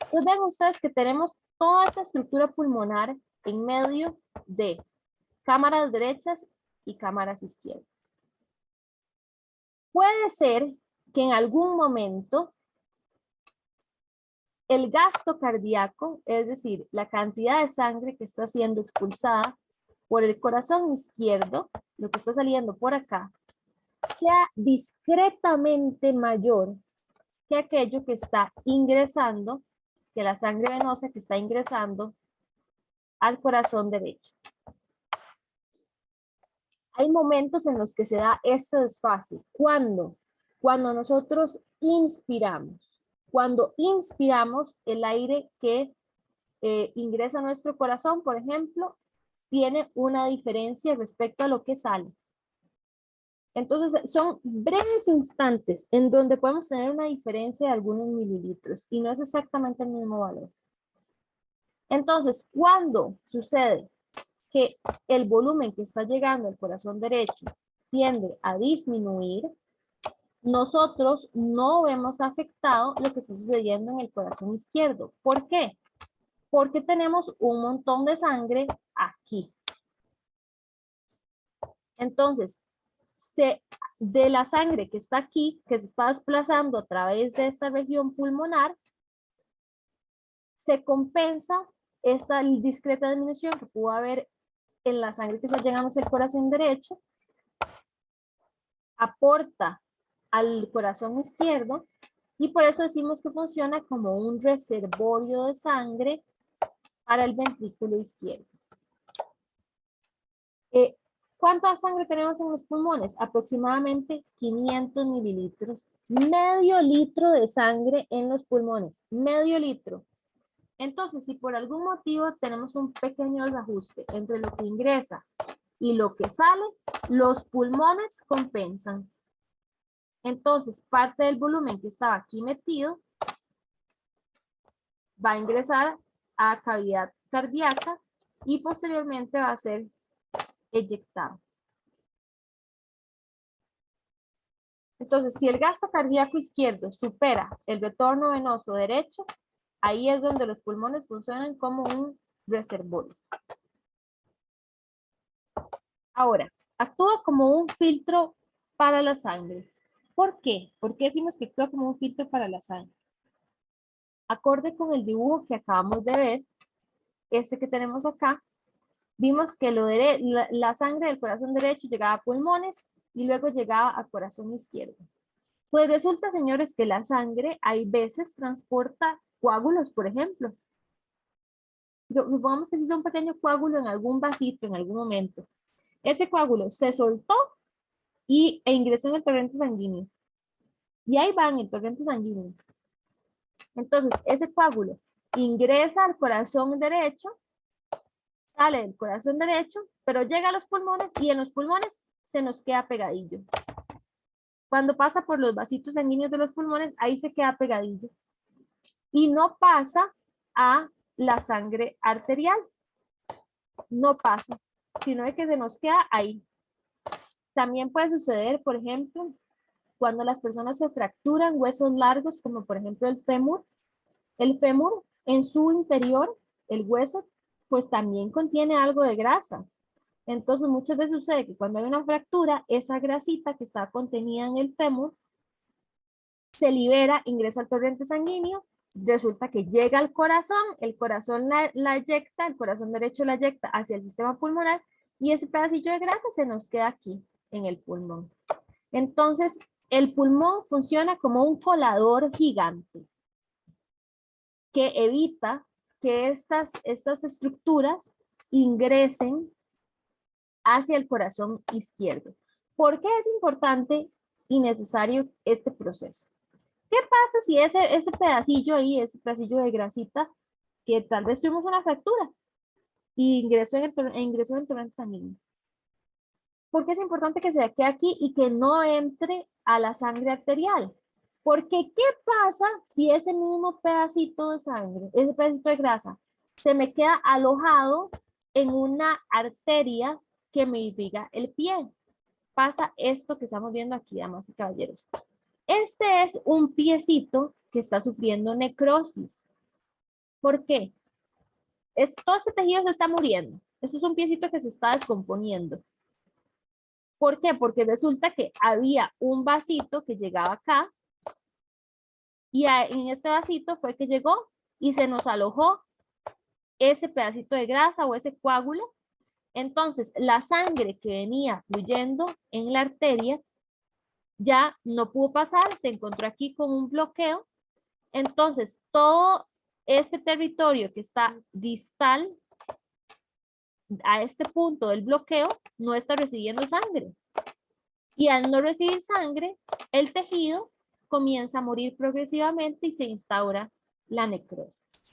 A: Entonces ven ustedes que tenemos toda esta estructura pulmonar en medio de cámaras derechas y cámaras izquierdas. Puede ser que en algún momento el gasto cardíaco, es decir, la cantidad de sangre que está siendo expulsada por el corazón izquierdo, lo que está saliendo por acá, sea discretamente mayor que aquello que está ingresando, que la sangre venosa que está ingresando al corazón derecho. Hay momentos en los que se da este desfase. ¿Cuándo? Cuando nosotros inspiramos. Cuando inspiramos, el aire que ingresa a nuestro corazón, por ejemplo, tiene una diferencia respecto a lo que sale. Entonces, son breves instantes en donde podemos tener una diferencia de algunos mililitros y no es exactamente el mismo valor. Entonces, cuando sucede que el volumen que está llegando al corazón derecho tiende a disminuir, nosotros no vemos afectado lo que está sucediendo en el corazón izquierdo. ¿Por qué? Porque tenemos un montón de sangre aquí. Entonces, de la sangre que está aquí, que se está desplazando a través de esta región pulmonar, se compensa esta discreta disminución que pudo haber en la sangre que está llegando hacia el corazón derecho, aporta al corazón izquierdo, y por eso decimos que funciona como un reservorio de sangre para el ventrículo izquierdo. ¿Cuánta sangre tenemos en los pulmones? Aproximadamente 500 mililitros. Medio litro de sangre en los pulmones. Medio litro. Entonces, si por algún motivo tenemos un pequeño desajuste entre lo que ingresa y lo que sale, los pulmones compensan. Entonces, parte del volumen que estaba aquí metido va a ingresar a cavidad cardíaca y posteriormente va a ser eyectado. Entonces, si el gasto cardíaco izquierdo supera el retorno venoso derecho, ahí es donde los pulmones funcionan como un reservorio. Ahora, actúa como un filtro para la sangre. ¿Por qué? ¿Por qué decimos que actúa como un filtro para la sangre? Acorde con el dibujo que acabamos de ver, este que tenemos acá, vimos que la sangre del corazón derecho llegaba a pulmones y luego llegaba al corazón izquierdo. Pues resulta, señores, que la sangre hay veces transporta coágulos, por ejemplo. Supongamos que existe un pequeño coágulo en algún vasito en algún momento. Ese coágulo se soltó e ingresó en el torrente sanguíneo. Y ahí va en el torrente sanguíneo. Entonces, ese coágulo ingresa al corazón derecho, sale del corazón derecho, pero llega a los pulmones y en los pulmones se nos queda pegadillo. Cuando pasa por los vasitos sanguíneos de los pulmones, ahí se queda pegadillo. Y no pasa a la sangre arterial. No pasa, sino que se nos queda ahí. También puede suceder, por ejemplo, cuando las personas se fracturan huesos largos, como por ejemplo el fémur. El fémur en su interior, el hueso, pues también contiene algo de grasa. Entonces muchas veces sucede que cuando hay una fractura, esa grasita que está contenida en el fémur se libera, ingresa al torrente sanguíneo, resulta que llega al corazón, el corazón la eyecta, el corazón derecho la eyecta hacia el sistema pulmonar y ese pedacillo de grasa se nos queda aquí en el pulmón. Entonces, el pulmón funciona como un colador gigante que evita que estas estructuras ingresen hacia el corazón izquierdo. ¿Por qué es importante y necesario este proceso? ¿Qué pasa si ese pedacillo ahí, ese pedacillo de grasita, que tal vez tuvimos una fractura y ingresó en el torrente sanguíneo? ¿Por qué es importante que se quede aquí y que no entre a la sangre arterial? Porque ¿qué pasa si ese mismo pedacito de sangre, ese pedacito de grasa, se me queda alojado en una arteria que me irriga el pie? Pasa esto que estamos viendo aquí, damas y caballeros. Este es un piecito que está sufriendo necrosis. ¿Por qué? Todo este tejido se está muriendo. Esto es un piecito que se está descomponiendo. ¿Por qué? Porque resulta que había un vasito que llegaba acá y en este vasito fue que llegó y se nos alojó ese pedacito de grasa o ese coágulo. Entonces, la sangre que venía fluyendo en la arteria ya no pudo pasar, se encontró aquí con un bloqueo. Entonces, todo este territorio que está distal a este punto del bloqueo no está recibiendo sangre. Y al no recibir sangre, el tejido comienza a morir progresivamente y se instaura la necrosis.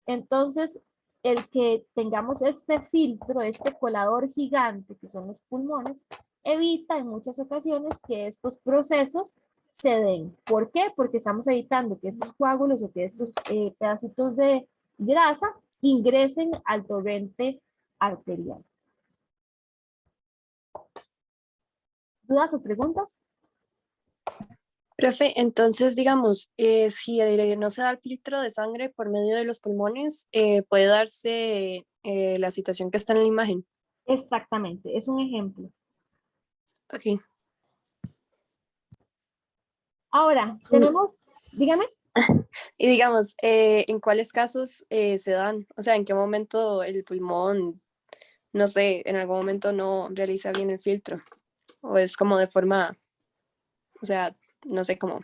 A: Entonces, el que tengamos este filtro, este colador gigante que son los pulmones, evita en muchas ocasiones que estos procesos se den. ¿Por qué? Porque estamos evitando que estos coágulos o que estos pedacitos de grasa ingresen al torrente arterial. ¿Dudas o preguntas?
D: Profe, entonces, digamos, si no se da el filtro de sangre por medio de los pulmones, puede darse la situación que está en la imagen.
A: Exactamente, es un ejemplo.
D: Ok.
A: Ahora, tenemos, dígame.
D: Y digamos, ¿en cuáles casos se dan? O sea, ¿en qué momento el pulmón, no sé, en algún momento no realiza bien el filtro? O es como de forma, o sea, no sé, como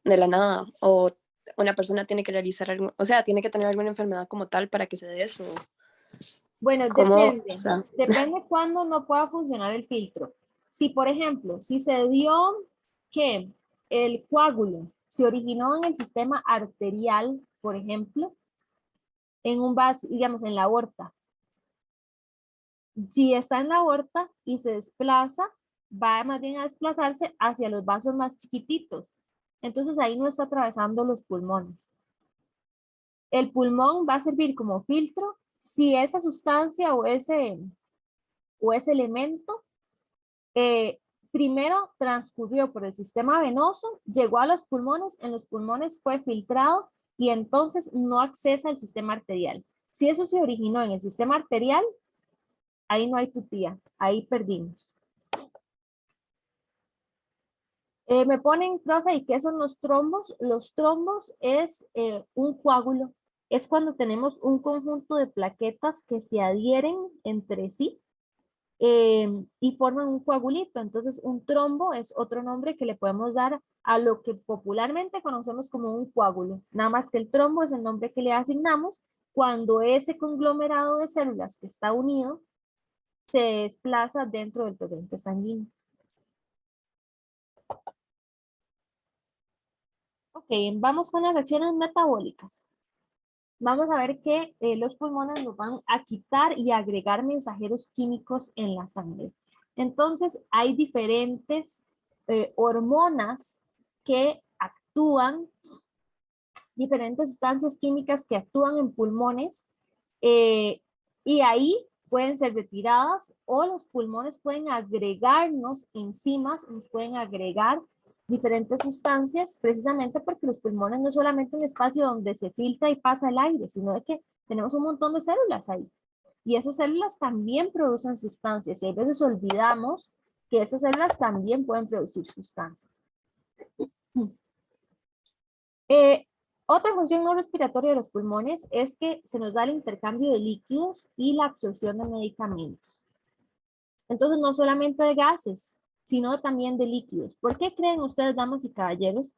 D: de la nada, o una persona tiene que realizar algo, o sea, tiene que tener alguna enfermedad como tal para que se dé eso.
A: Bueno,
D: ¿Cómo? O
A: depende.
D: sea,
A: Depende cuándo no pueda funcionar el filtro. Si, por ejemplo, si se dio que el coágulo se originó en el sistema arterial, por ejemplo, en un vaso, digamos, en la aorta. Si está en la aorta y se desplaza, va más bien a desplazarse hacia los vasos más chiquititos. Entonces ahí no está atravesando los pulmones. El pulmón va a servir como filtro si esa sustancia o ese elemento primero transcurrió por el sistema venoso, llegó a los pulmones, en los pulmones fue filtrado y entonces no accesa al sistema arterial. Si eso se originó en el sistema arterial, ahí no hay tutía, ahí perdimos. Me ponen, profe, ¿y qué son los trombos? Los trombos es un coágulo, es cuando tenemos un conjunto de plaquetas que se adhieren entre sí y forman un coagulito. Entonces, un trombo es otro nombre que le podemos dar a lo que popularmente conocemos como un coágulo. Nada más que el trombo es el nombre que le asignamos cuando ese conglomerado de células que está unido se desplaza dentro del torrente sanguíneo. Ok, vamos con las reacciones metabólicas. Vamos a ver que los pulmones nos van a quitar y agregar mensajeros químicos en la sangre. Entonces, hay diferentes hormonas que actúan, diferentes sustancias químicas que actúan en pulmones y ahí pueden ser retiradas o los pulmones pueden agregarnos enzimas, nos pueden agregar diferentes sustancias, precisamente porque los pulmones no es solamente un espacio donde se filtra y pasa el aire, sino de que tenemos un montón de células ahí. Y esas células también producen sustancias y a veces olvidamos que esas células también pueden producir sustancias. Otra función no respiratoria de los pulmones es que se nos da el intercambio de líquidos y la absorción de medicamentos. Entonces, no solamente de gases, sino también de líquidos. ¿Por qué creen ustedes, damas y caballeros,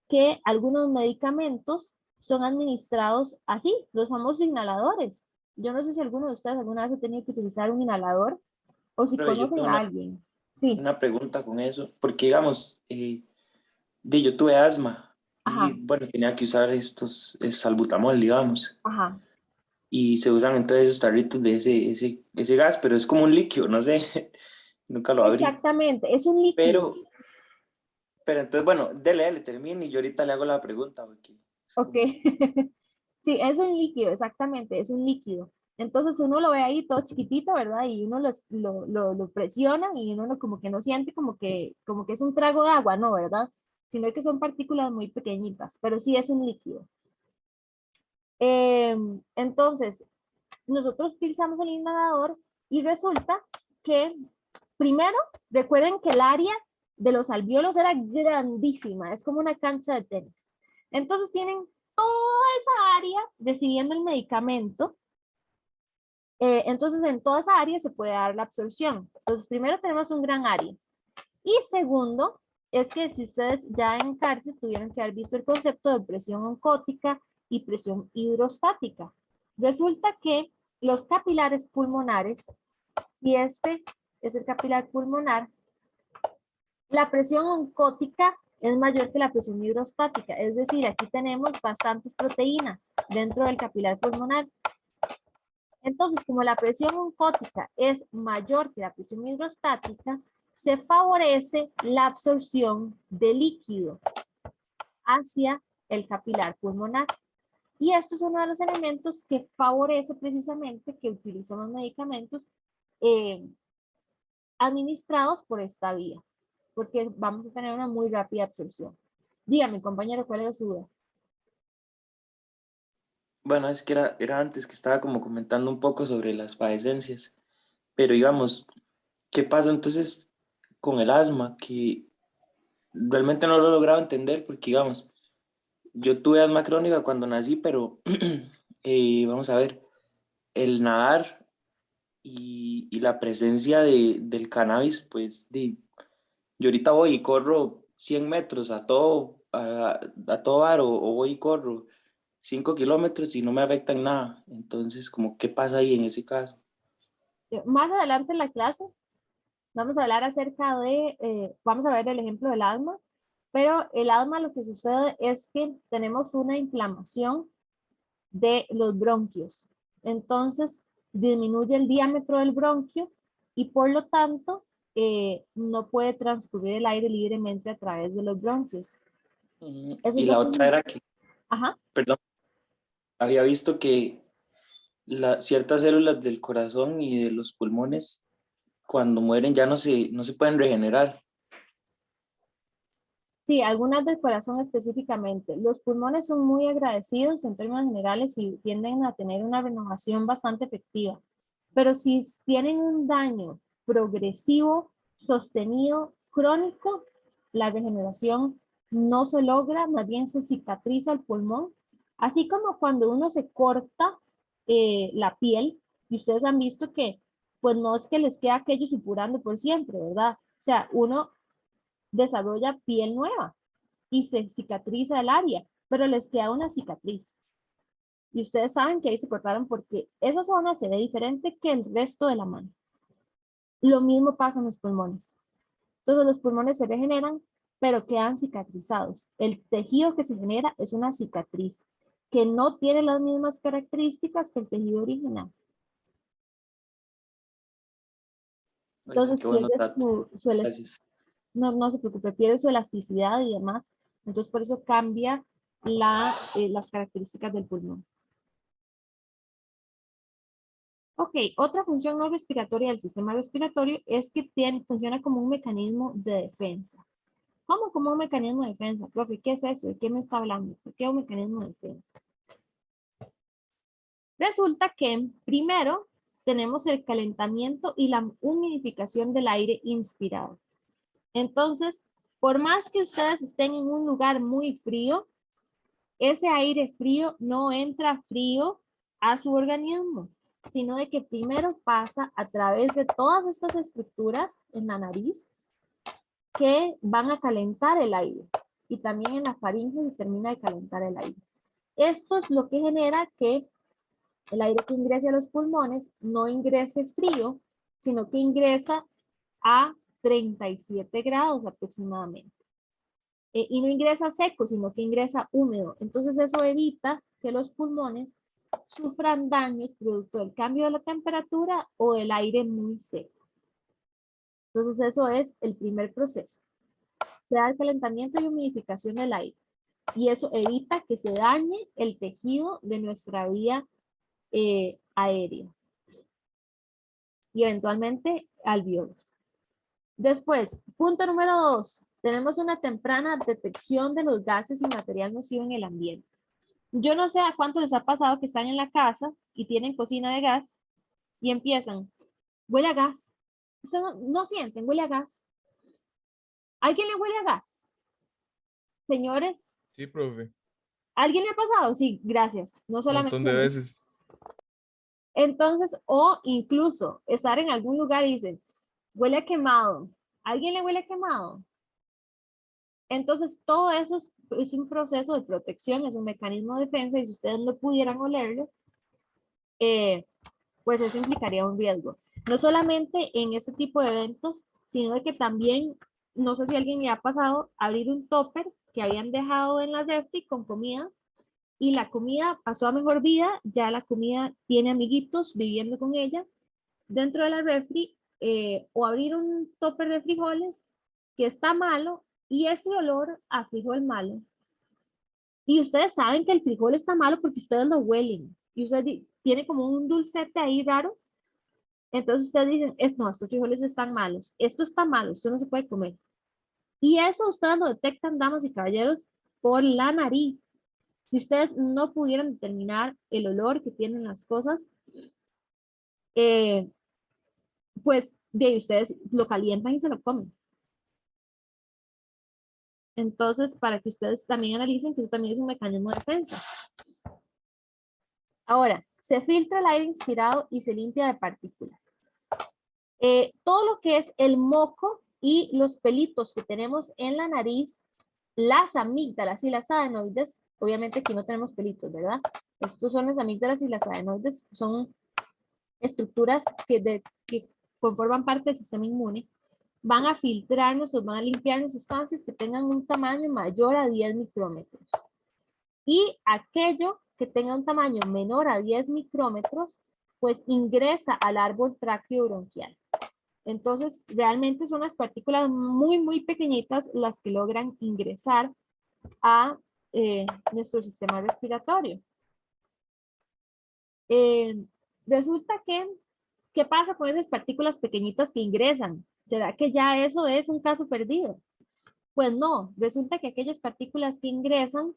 A: que algunos medicamentos son administrados así, los famosos inhaladores? Yo no sé si alguno de ustedes alguna vez ha tenido que utilizar un inhalador o si
C: Pero yo
A: conocen
C: tengo
A: a alguien. Sí,
C: una pregunta con eso, porque digamos, yo tuve asma y
A: ajá,
C: bueno, tenía que usar estos salbutamol, digamos,
A: ajá.
C: y se usan entonces esos tarritos de ese gas, pero es como un líquido, no sé, nunca lo abrí.
A: Exactamente, es un líquido.
C: Pero, pero entonces, bueno, dele, termine y yo ahorita le hago la pregunta, porque es
A: Ok.
C: como...
A: Sí, es un líquido, exactamente, es un líquido. Entonces uno lo ve ahí todo chiquitito, ¿verdad? Y uno lo presiona y uno como que no siente como que es un trago de agua, no, ¿verdad? Sino que son partículas muy pequeñitas, pero sí es un líquido. Entonces, nosotros utilizamos el inhalador y resulta que, primero, recuerden que el área de los alvéolos era grandísima, es como una cancha de tenis. Entonces tienen toda esa área recibiendo el medicamento. Entonces en toda esa área se puede dar la absorción. Entonces primero tenemos un gran área. Y segundo, es que si ustedes ya en cardio tuvieron que haber visto el concepto de presión oncótica y presión hidrostática. Resulta que los capilares pulmonares, si este es el capilar pulmonar, la presión oncótica es mayor que la presión hidrostática, es decir, aquí tenemos bastantes proteínas dentro del capilar pulmonar. Entonces, como la presión oncótica es mayor que la presión hidrostática, se favorece la absorción de líquido hacia el capilar pulmonar. Y esto es uno de los elementos que favorece precisamente que utilicemos medicamentos administrados por esta vía, porque vamos a tener una muy rápida absorción. Dígame, compañero, ¿cuál era su duda?
C: Bueno, es que era antes que estaba como comentando un poco sobre las padecencias, pero digamos, ¿qué pasa entonces con el asma? Que realmente no lo he logrado entender porque, digamos, yo tuve asma crónica cuando nací, pero vamos a ver, el nadar y la presencia del cannabis, pues yo ahorita voy y corro 100 metros a todo ar o voy y corro 5 kilómetros y no me afecta en nada. Entonces, como, ¿qué pasa ahí en ese caso?
A: Más adelante en la clase vamos a hablar acerca de, vamos a ver el ejemplo del asma, pero el asma lo que sucede es que tenemos una inflamación de los bronquios. Entonces, disminuye el diámetro del bronquio y por lo tanto no puede transcurrir el aire libremente a través de los bronquios. Eso es
C: Y
A: lo
C: la
A: que...
C: otra era que,
A: Ajá.
C: perdón, había visto que ciertas células del corazón y de los pulmones, cuando mueren ya no se pueden regenerar.
A: Sí, algunas del corazón específicamente. Los pulmones son muy agradecidos en términos generales y tienden a tener una renovación bastante efectiva. Pero si tienen un daño progresivo, sostenido, crónico, la regeneración no se logra, más bien se cicatriza el pulmón. Así como cuando uno se corta la piel, y ustedes han visto que pues no es que les queda aquello supurando por siempre, ¿verdad? O sea, uno desarrolla piel nueva y se cicatriza el área, pero les queda una cicatriz. Y ustedes saben que ahí se cortaron porque esa zona se ve diferente que el resto de la mano. Lo mismo pasa en los pulmones. Entonces los pulmones se regeneran, pero quedan cicatrizados. El tejido que se genera es una cicatriz que no tiene las mismas características que el tejido original.
C: Oiga,
A: Entonces
C: qué buenos
A: pierde
C: datos.
A: su
C: Gracias.
A: no se preocupe, pierde su elasticidad y demás. Entonces por eso cambia las características del pulmón. Ok, otra función no respiratoria del sistema respiratorio es que funciona como un mecanismo de defensa. ¿Cómo como un mecanismo de defensa? Profe, ¿qué es eso? ¿De qué me está hablando? ¿Por qué un mecanismo de defensa? Resulta que primero tenemos el calentamiento y la humidificación del aire inspirado. Entonces, por más que ustedes estén en un lugar muy frío, ese aire frío no entra frío a su organismo, sino de que primero pasa a través de todas estas estructuras en la nariz que van a calentar el aire y también en la faringe se termina de calentar el aire. Esto es lo que genera que el aire que ingrese a los pulmones no ingrese frío, sino que ingresa a 37 grados aproximadamente. Y no ingresa seco, sino que ingresa húmedo. Entonces eso evita que los pulmones sufran daños producto del cambio de la temperatura o del aire muy seco. Entonces eso es el primer proceso. Se da el calentamiento y humidificación del aire. Y eso evita que se dañe el tejido de nuestra vía aérea. Y eventualmente alvéolos. Después, punto número 2. Tenemos una temprana detección de los gases y material nocivo en el ambiente. Yo no sé a cuánto les ha pasado que están en la casa y tienen cocina de gas y empiezan, huele a gas. Ustedes no sienten, huele a gas. ¿Alguien le huele a gas? Señores,
E: Sí, profe,
A: ¿alguien le ha pasado? Sí, gracias. No
E: un
A: solamente
E: montón
A: a
E: de
A: mí.
E: veces.
A: Entonces, o incluso estar en algún lugar y dicen, huele a quemado. ¿Alguien le huele a quemado? Entonces, todo eso es un proceso de protección, es un mecanismo de defensa y si ustedes no pudieran olerlo, pues eso implicaría un riesgo. No solamente en este tipo de eventos, sino de que también, no sé si a alguien le ha pasado, abrir un topper que habían dejado en la refri con comida y la comida pasó a mejor vida, ya la comida tiene amiguitos viviendo con ella dentro de la refri, o abrir un topper de frijoles que está malo y ese olor a frijol malo. Y ustedes saben que el frijol está malo porque ustedes lo huelen y ustedes tiene como un dulcete ahí raro. Entonces ustedes dicen, no, estos frijoles están malos, esto está malo, esto no se puede comer. Y eso ustedes lo detectan, damas y caballeros, por la nariz. Si ustedes no pudieran determinar el olor que tienen las cosas, pues de ahí ustedes lo calientan y se lo comen. Entonces, para que ustedes también analicen que eso también es un mecanismo de defensa. Ahora, se filtra el aire inspirado y se limpia de partículas. Todo lo que es el moco y los pelitos que tenemos en la nariz, las amígdalas y las adenoides, obviamente aquí no tenemos pelitos, ¿verdad? Estos son las amígdalas y las adenoides, son estructuras que conforman parte del sistema inmune, van a filtrarnos o van a limpiarnos sustancias que tengan un tamaño mayor a 10 micrómetros. Y aquello que tenga un tamaño menor a 10 micrómetros, pues ingresa al árbol tráqueo-bronquial. Entonces, realmente son las partículas muy, muy pequeñitas las que logran ingresar a nuestro sistema respiratorio. Resulta que, ¿qué pasa con esas partículas pequeñitas que ingresan? ¿Será que ya eso es un caso perdido? Pues no, resulta que aquellas partículas que ingresan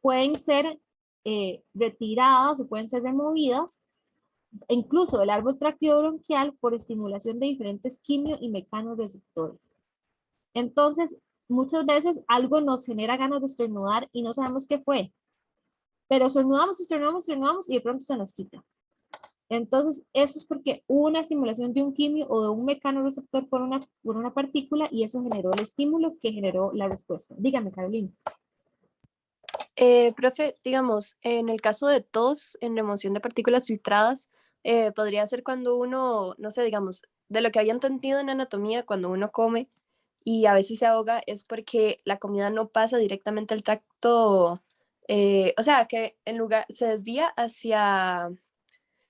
A: pueden ser retiradas o pueden ser removidas incluso del árbol traqueobronquial por estimulación de diferentes quimio y mecanorreceptores. Entonces, muchas veces algo nos genera ganas de estornudar y no sabemos qué fue, pero estornudamos y de pronto se nos quita. Entonces, eso es porque hubo una estimulación de un quimio o de un mecanorreceptor por una partícula y eso generó el estímulo que generó la respuesta. Dígame, Carolina.
D: Profe, digamos, en el caso de tos en remoción de partículas filtradas, podría ser cuando uno, no sé, digamos, de lo que había entendido en anatomía, cuando uno come y a veces se ahoga, es porque la comida no pasa directamente al tracto, o sea, que en lugar se desvía hacia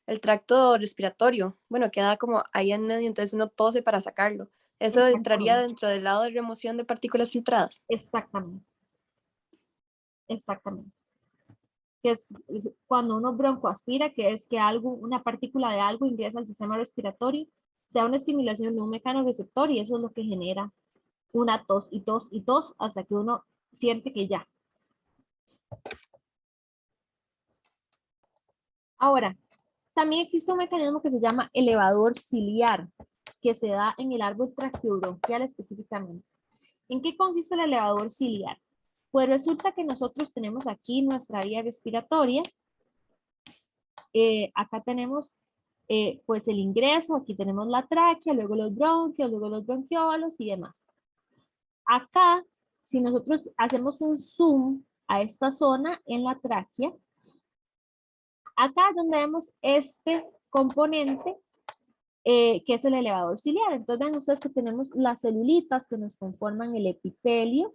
D: el tracto respiratorio. Bueno, queda como ahí en medio, entonces uno tose para sacarlo. ¿Eso entraría dentro del lado de remoción de partículas filtradas?
A: Exactamente. Exactamente. Que es cuando uno broncoaspira, que es que algo, una partícula de algo ingresa al sistema respiratorio, sea una estimulación de un mecanorreceptor y eso es lo que genera una tos y tos y tos hasta que uno siente que ya. Ahora, también existe un mecanismo que se llama elevador ciliar, que se da en el árbol traqueobronquial específicamente. ¿En qué consiste el elevador ciliar? Pues resulta que nosotros tenemos aquí nuestra vía respiratoria. Acá tenemos pues el ingreso, aquí tenemos la tráquea, luego los bronquios, luego los bronquiolos y demás. Acá, si nosotros hacemos un zoom a esta zona en la tráquea, acá es donde vemos este componente que es el elevador ciliar. Entonces ven ustedes que tenemos las celulitas que nos conforman el epitelio,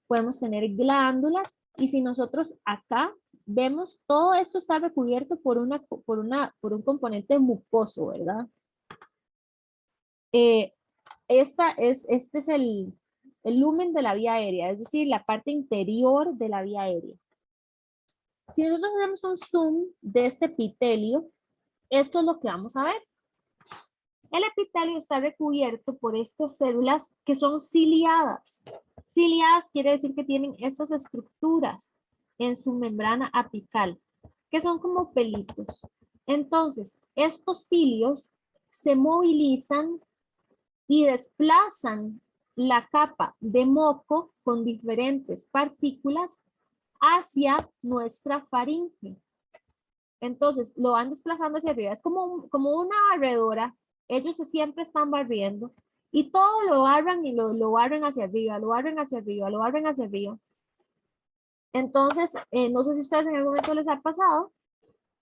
A: podemos tener glándulas y si nosotros acá vemos todo esto está recubierto por un componente mucoso, ¿verdad? Este es el lumen de la vía aérea, es decir, la parte interior de la vía aérea. Si nosotros hacemos un zoom de este epitelio, esto es lo que vamos a ver. El epitelio está recubierto por estas células que son ciliadas. Ciliadas quiere decir que tienen estas estructuras en su membrana apical, que son como pelitos. Entonces, estos cilios se movilizan y desplazan la capa de moco con diferentes partículas hacia nuestra faringe. Entonces, lo van desplazando hacia arriba. Es como una barredora. Ellos siempre están barriendo y todo lo barran y lo barren hacia arriba, lo barren hacia arriba, lo barren hacia arriba. Entonces, no sé si a ustedes en algún momento les ha pasado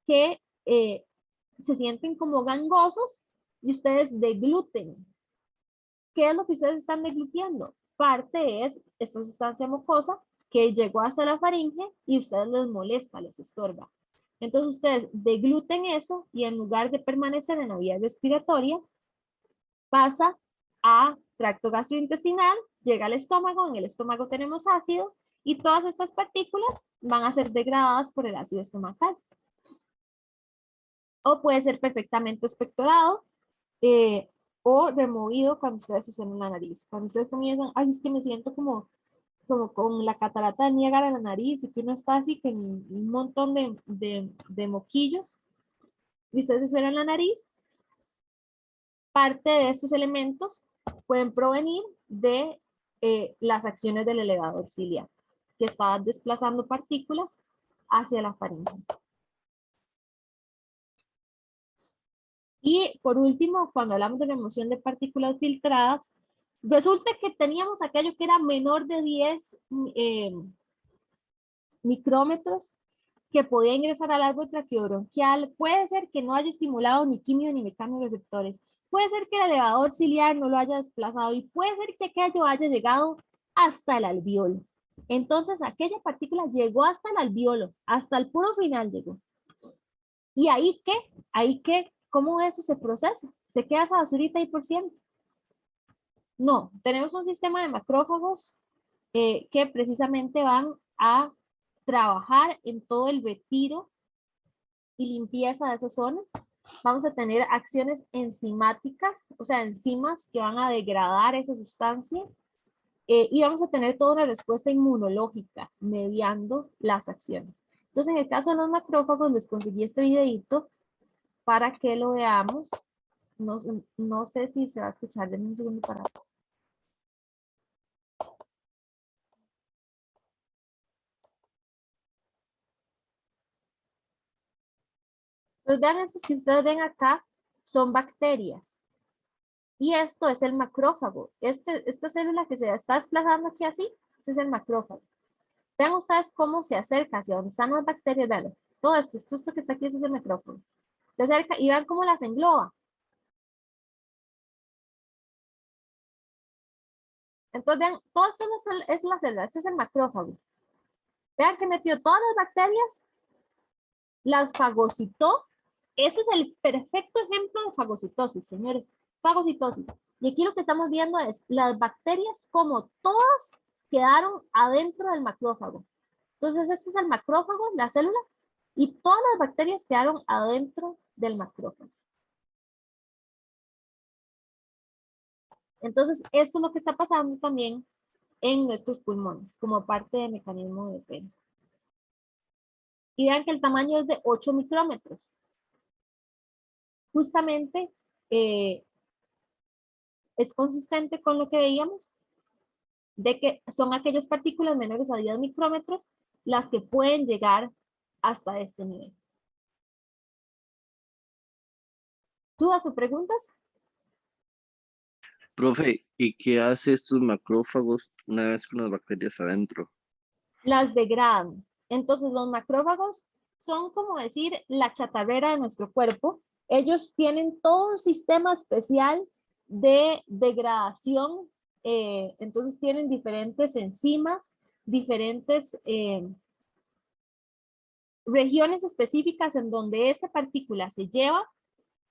A: que se sienten como gangosos y ustedes degluten. ¿Qué es lo que ustedes están deglutiendo? Parte es esta sustancia mucosa que llegó hasta la faringe y a ustedes les molesta, les estorba. Entonces ustedes degluten eso y en lugar de permanecer en la vía respiratoria, pasa a tracto gastrointestinal, llega al estómago, en el estómago tenemos ácido y todas estas partículas van a ser degradadas por el ácido estomacal. O puede ser perfectamente expectorado o removido cuando ustedes se suenan la nariz. Cuando ustedes comienzan, ay, es que me siento como con la catarata de Niágara en la nariz y que uno está así con un montón de moquillos y ustedes se suenan la nariz, parte de estos elementos pueden provenir de las acciones del elevador ciliar, que está desplazando partículas hacia la faringe. Y por último, cuando hablamos de remoción de partículas filtradas, resulta que teníamos aquello que era menor de 10 micrómetros que podía ingresar al árbol traqueobronquial. Puede ser que no haya estimulado ni quimio ni mecanorreceptores. Puede ser que el elevador ciliar no lo haya desplazado y puede ser que aquello haya llegado hasta el alveolo. Entonces aquella partícula llegó hasta el alveolo, hasta el puro final llegó. ¿Y ahí qué? ¿Ahí qué? ¿Cómo eso se procesa? ¿Se queda esa basurita ahí por siempre? No, tenemos un sistema de macrófagos que precisamente van a trabajar en todo el retiro y limpieza de esa zona. Vamos a tener acciones enzimáticas, o sea, enzimas que van a degradar esa sustancia y vamos a tener toda una respuesta inmunológica mediando las acciones. Entonces, en el caso de los macrófagos, les conseguí este videito para que lo veamos. No sé si se va a escuchar, denme un segundo para... Entonces, vean, esos que ustedes ven acá son bacterias. Y esto es el macrófago. Esta célula que se está desplazando aquí así, ese es el macrófago. Vean ustedes cómo se acerca hacia donde están las bacterias. Vean, todo esto que está aquí, ese es el macrófago. Se acerca y vean cómo las engloba. Entonces, vean, todo esto es la célula, este es el macrófago. Vean que metió todas las bacterias, las fagocitó. Ese es el perfecto ejemplo de fagocitosis, señores. Fagocitosis. Y aquí lo que estamos viendo es las bacterias como todas quedaron adentro del macrófago. Entonces, este es el macrófago, la célula, y todas las bacterias quedaron adentro del macrófago. Entonces, esto es lo que está pasando también en nuestros pulmones, como parte del mecanismo de defensa. Y vean que el tamaño es de 8 micrómetros. Justamente es consistente con lo que veíamos, de que son aquellas partículas menores a 10 micrómetros las que pueden llegar hasta este nivel. ¿Dudas o preguntas?
E: Profe, ¿y qué hace estos macrófagos una vez con las bacterias adentro?
A: Las degradan. Entonces los macrófagos son como decir la chatarrera de nuestro cuerpo. Ellos tienen todo un sistema especial de degradación. Entonces tienen diferentes enzimas, diferentes regiones específicas en donde esa partícula se lleva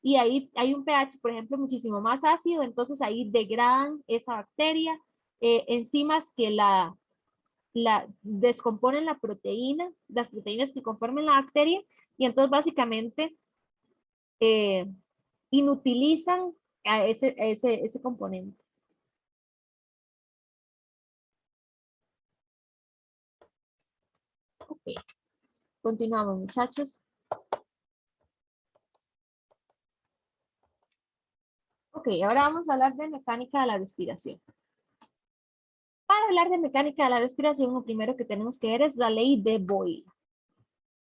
A: y ahí hay un pH, por ejemplo, muchísimo más ácido, entonces ahí degradan esa bacteria, enzimas que la descomponen la proteína, las proteínas que conforman la bacteria, y entonces básicamente inutilizan a ese componente. Ok, continuamos, muchachos. Ok, ahora vamos a hablar de mecánica de la respiración. Para hablar de mecánica de la respiración, lo primero que tenemos que ver es la ley de Boyle.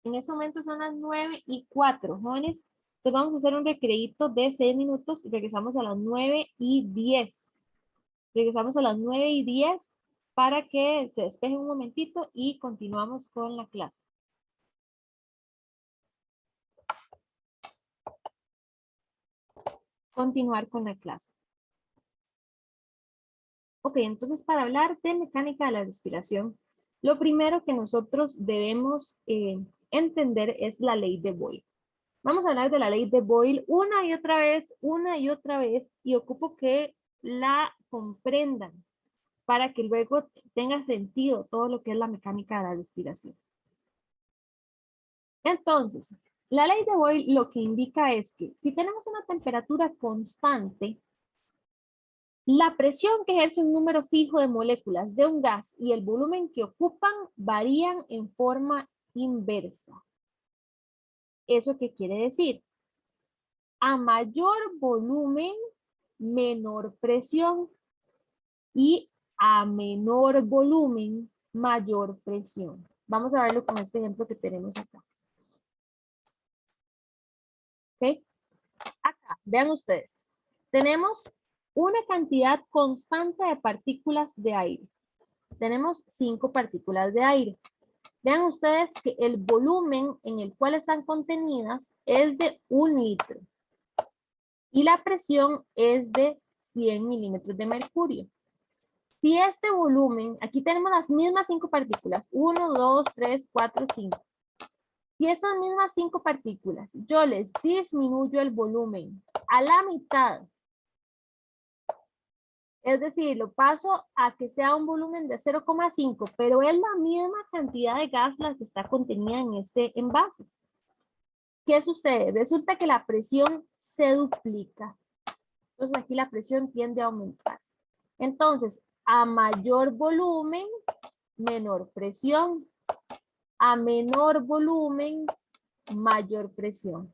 A: En este momento son las 9:04, jóvenes. Entonces vamos a hacer un recreito de 6 minutos y regresamos a las 9:10. Regresamos a las 9:10 para que se despeje un momentito y continuamos con la clase. Continuar con la clase. Ok, entonces para hablar de mecánica de la respiración, lo primero que nosotros debemos entender es la ley de Boyle. Vamos a hablar de la ley de Boyle una y otra vez, y ocupo que la comprendan para que luego tenga sentido todo lo que es la mecánica de la respiración. Entonces, la ley de Boyle lo que indica es que si tenemos una temperatura constante, la presión que ejerce un número fijo de moléculas de un gas y el volumen que ocupan varían en forma inversa. ¿Eso qué quiere decir? A mayor volumen, menor presión. Y a menor volumen, mayor presión. Vamos a verlo con este ejemplo que tenemos acá. ¿Ok? Acá, vean ustedes. Tenemos una cantidad constante de partículas de aire. Tenemos 5 partículas de aire. Vean ustedes que el volumen en el cual están contenidas es de 1 litro. Y la presión es de 100 milímetros de mercurio. Si este volumen, aquí tenemos las mismas 5 partículas, 1, 2, 3, 4, 5. Si estas mismas 5 partículas, yo les disminuyo el volumen a la mitad, es decir, lo paso a que sea un volumen de 0,5, pero es la misma cantidad de gas la que está contenida en este envase. ¿Qué sucede? Resulta que la presión se duplica. Entonces aquí la presión tiende a aumentar. Entonces, a mayor volumen, menor presión. A menor volumen, mayor presión.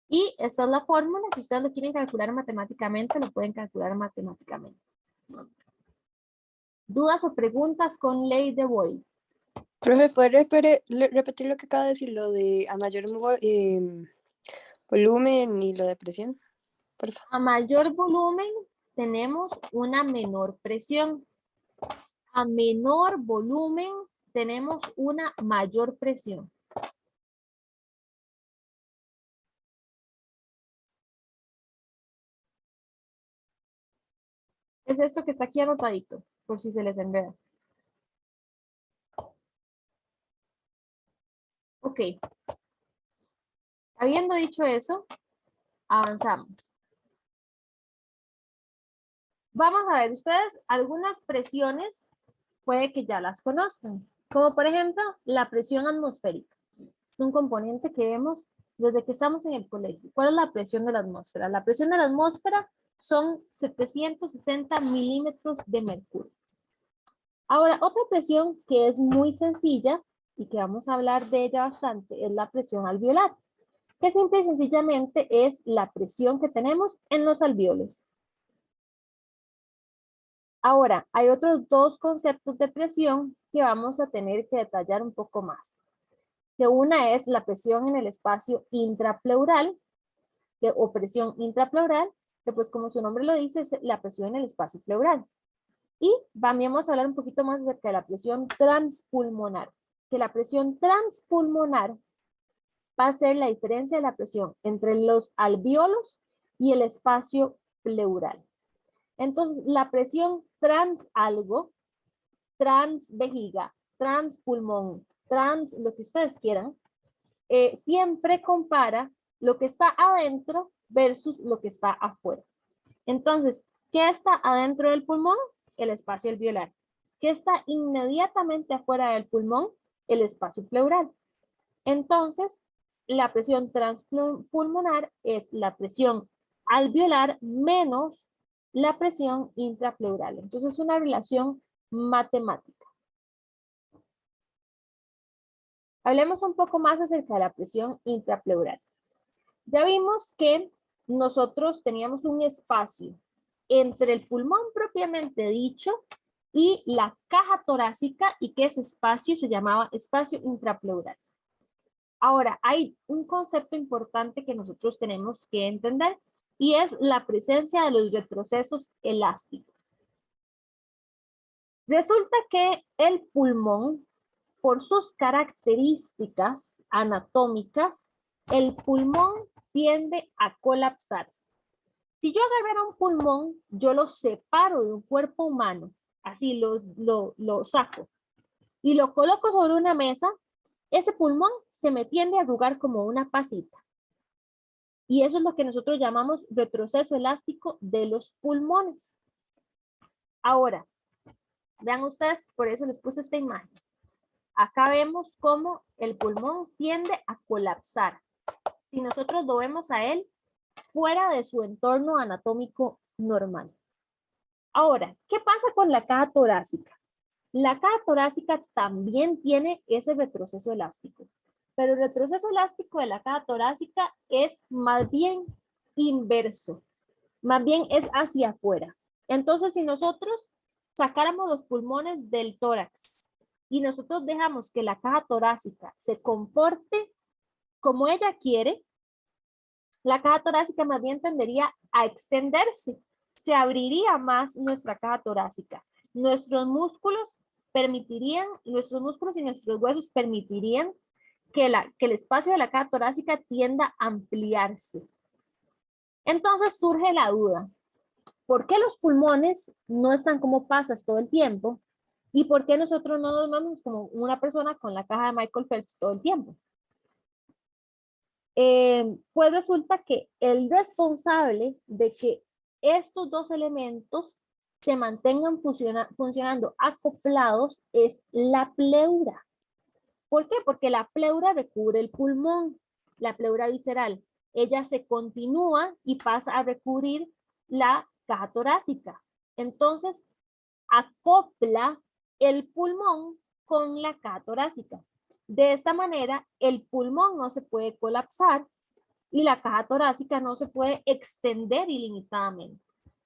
A: Y esa es la fórmula. Si ustedes lo quieren calcular matemáticamente, lo pueden calcular matemáticamente. ¿Dudas o preguntas con ley de Boyle?
D: Profe, ¿puede repetir lo que acaba de decir, lo de a mayor volumen y lo de presión? Por favor.
A: A mayor volumen tenemos una menor presión. A menor volumen tenemos una mayor presión. Es esto que está aquí anotadito, por si se les enreda. Ok. Habiendo dicho eso, avanzamos. Vamos a ver, ustedes algunas presiones puede que ya las conozcan, como por ejemplo la presión atmosférica. Es un componente que vemos desde que estamos en el colegio. ¿Cuál es la presión de la atmósfera? La presión de la atmósfera son 760 milímetros de mercurio. Ahora, otra presión que es muy sencilla y que vamos a hablar de ella bastante es la presión alveolar, que simple y sencillamente es la presión que tenemos en los alvéolos. Ahora, hay otros 2 conceptos de presión que vamos a tener que detallar un poco más. Que una es la presión en el espacio intrapleural, o presión intrapleural, que pues como su nombre lo dice, es la presión en el espacio pleural. Y vamos a hablar un poquito más acerca de la presión transpulmonar. Que la presión transpulmonar va a ser la diferencia de la presión entre los alvéolos y el espacio pleural. Entonces, la presión trans algo, trans vejiga, trans pulmón, trans lo que ustedes quieran, siempre compara lo que está adentro versus lo que está afuera. Entonces, ¿qué está adentro del pulmón? El espacio alveolar. ¿Qué está inmediatamente afuera del pulmón? El espacio pleural. Entonces, la presión transpulmonar es la presión alveolar menos la presión intrapleural. Entonces, es una relación matemática. Hablemos un poco más acerca de la presión intrapleural. Ya vimos que nosotros teníamos un espacio entre el pulmón propiamente dicho y la caja torácica y que ese espacio se llamaba espacio intrapleural. Ahora, hay un concepto importante que nosotros tenemos que entender y es la presencia de los retrocesos elásticos. Resulta que el pulmón, por sus características anatómicas, el pulmón tiende a colapsarse. Si yo agarrara un pulmón, yo lo separo de un cuerpo humano, así lo saco y lo coloco sobre una mesa, ese pulmón se me tiende a arrugar como una pasita. Y eso es lo que nosotros llamamos retroceso elástico de los pulmones. Ahora, vean ustedes, por eso les puse esta imagen. Acá vemos cómo el pulmón tiende a colapsar. Si nosotros lo vemos a él fuera de su entorno anatómico normal. Ahora, ¿qué pasa con la caja torácica? La caja torácica también tiene ese retroceso elástico, pero el retroceso elástico de la caja torácica es más bien inverso. más bien es hacia afuera. Entonces, si nosotros sacáramos los pulmones del tórax y nosotros dejamos que la caja torácica se comporte como ella quiere, la caja torácica más bien tendería a extenderse. Se abriría más nuestra caja torácica. Nuestros músculos y nuestros huesos permitirían que el espacio de la caja torácica tienda a ampliarse. Entonces surge la duda, ¿por qué los pulmones no están como pasas todo el tiempo? ¿Y por qué nosotros no nos vemos como una persona con la caja de Michael Phelps todo el tiempo? Pues resulta que el responsable de que estos dos elementos se mantengan funcionando acoplados es la pleura. ¿Por qué? Porque la pleura recubre el pulmón, la pleura visceral. Ella se continúa y pasa a recubrir la caja torácica. Entonces, acopla el pulmón con la caja torácica. De esta manera, el pulmón no se puede colapsar y la caja torácica no se puede extender ilimitadamente,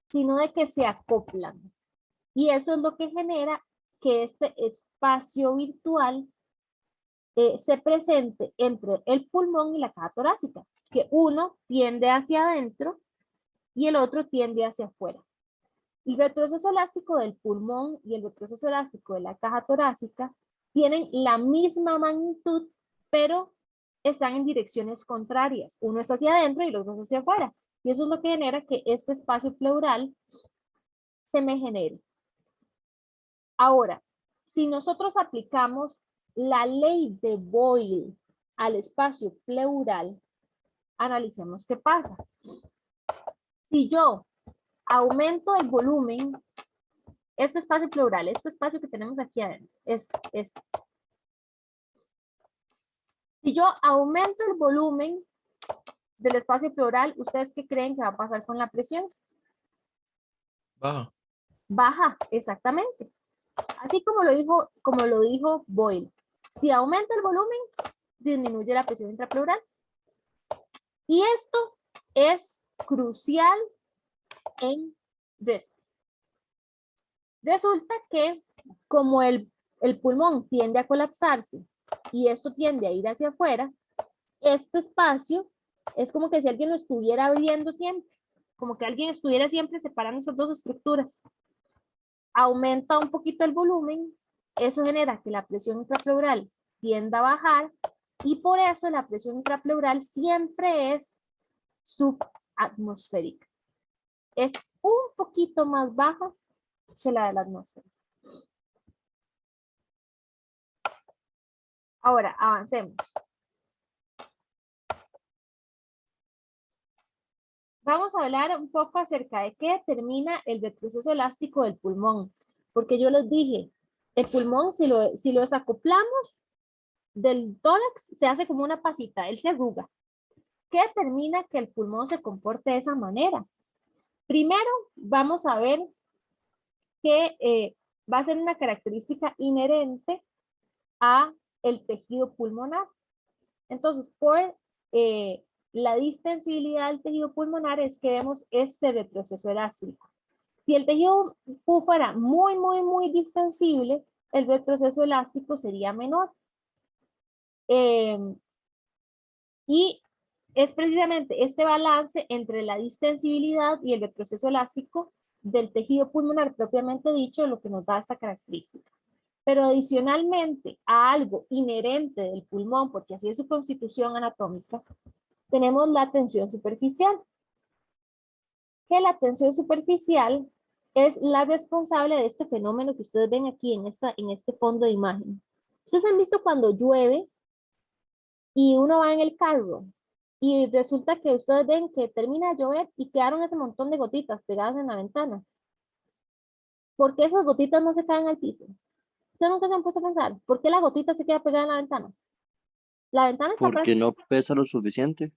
A: sino de que se acoplan. Y eso es lo que genera que este espacio virtual se presente entre el pulmón y la caja torácica, que uno tiende hacia adentro y el otro tiende hacia afuera. El retroceso elástico del pulmón y el retroceso elástico de la caja torácica tienen la misma magnitud, pero están en direcciones contrarias. Uno es hacia adentro y el otro es hacia afuera. Y eso es lo que genera que este espacio pleural se me genere. Ahora, si nosotros aplicamos la ley de Boyle al espacio pleural, analicemos qué pasa. Si yo aumento el volumen, este espacio pleural, este espacio que tenemos aquí adentro, este. Si yo aumento el volumen del espacio pleural, ¿ustedes qué creen que va a pasar con la presión?
F: Baja.
A: Baja, exactamente. Así como lo dijo Boyle. Si aumenta el volumen, disminuye la presión intrapleural. Y esto es crucial en RESP. Resulta que como el pulmón tiende a colapsarse y esto tiende a ir hacia afuera, este espacio es como que si alguien lo estuviera abriendo siempre, como que alguien estuviera siempre separando esas dos estructuras. Aumenta un poquito el volumen, eso genera que la presión intrapleural tienda a bajar y por eso la presión intrapleural siempre es subatmosférica. Es un poquito más baja que la de la atmósfera. Ahora, avancemos. Vamos a hablar un poco acerca de qué determina el retroceso elástico del pulmón. Porque yo les dije, el pulmón, si lo desacoplamos del tórax, se hace como una pasita, él se arruga. ¿Qué determina que el pulmón se comporte de esa manera? Primero, vamos a ver que va a ser una característica inherente a el tejido pulmonar. Entonces, por la distensibilidad del tejido pulmonar es que vemos este retroceso elástico. Si el tejido fuera muy, muy, muy distensible, el retroceso elástico sería menor. Y es precisamente este balance entre la distensibilidad y el retroceso elástico del tejido pulmonar propiamente dicho lo que nos da esta característica. Pero adicionalmente a algo inherente del pulmón, porque así es su constitución anatómica, tenemos la tensión superficial. Que la tensión superficial es la responsable de este fenómeno que ustedes ven aquí en este fondo de imagen. Ustedes han visto cuando llueve y uno va en el carro y resulta que ustedes ven que termina de llover y quedaron ese montón de gotitas pegadas en la ventana. ¿Por qué esas gotitas no se caen al piso? ¿Ustedes nunca se han puesto a pensar? ¿Por qué la gotita se queda pegada en la ventana? La ventana está
E: Porque no pesa lo suficiente.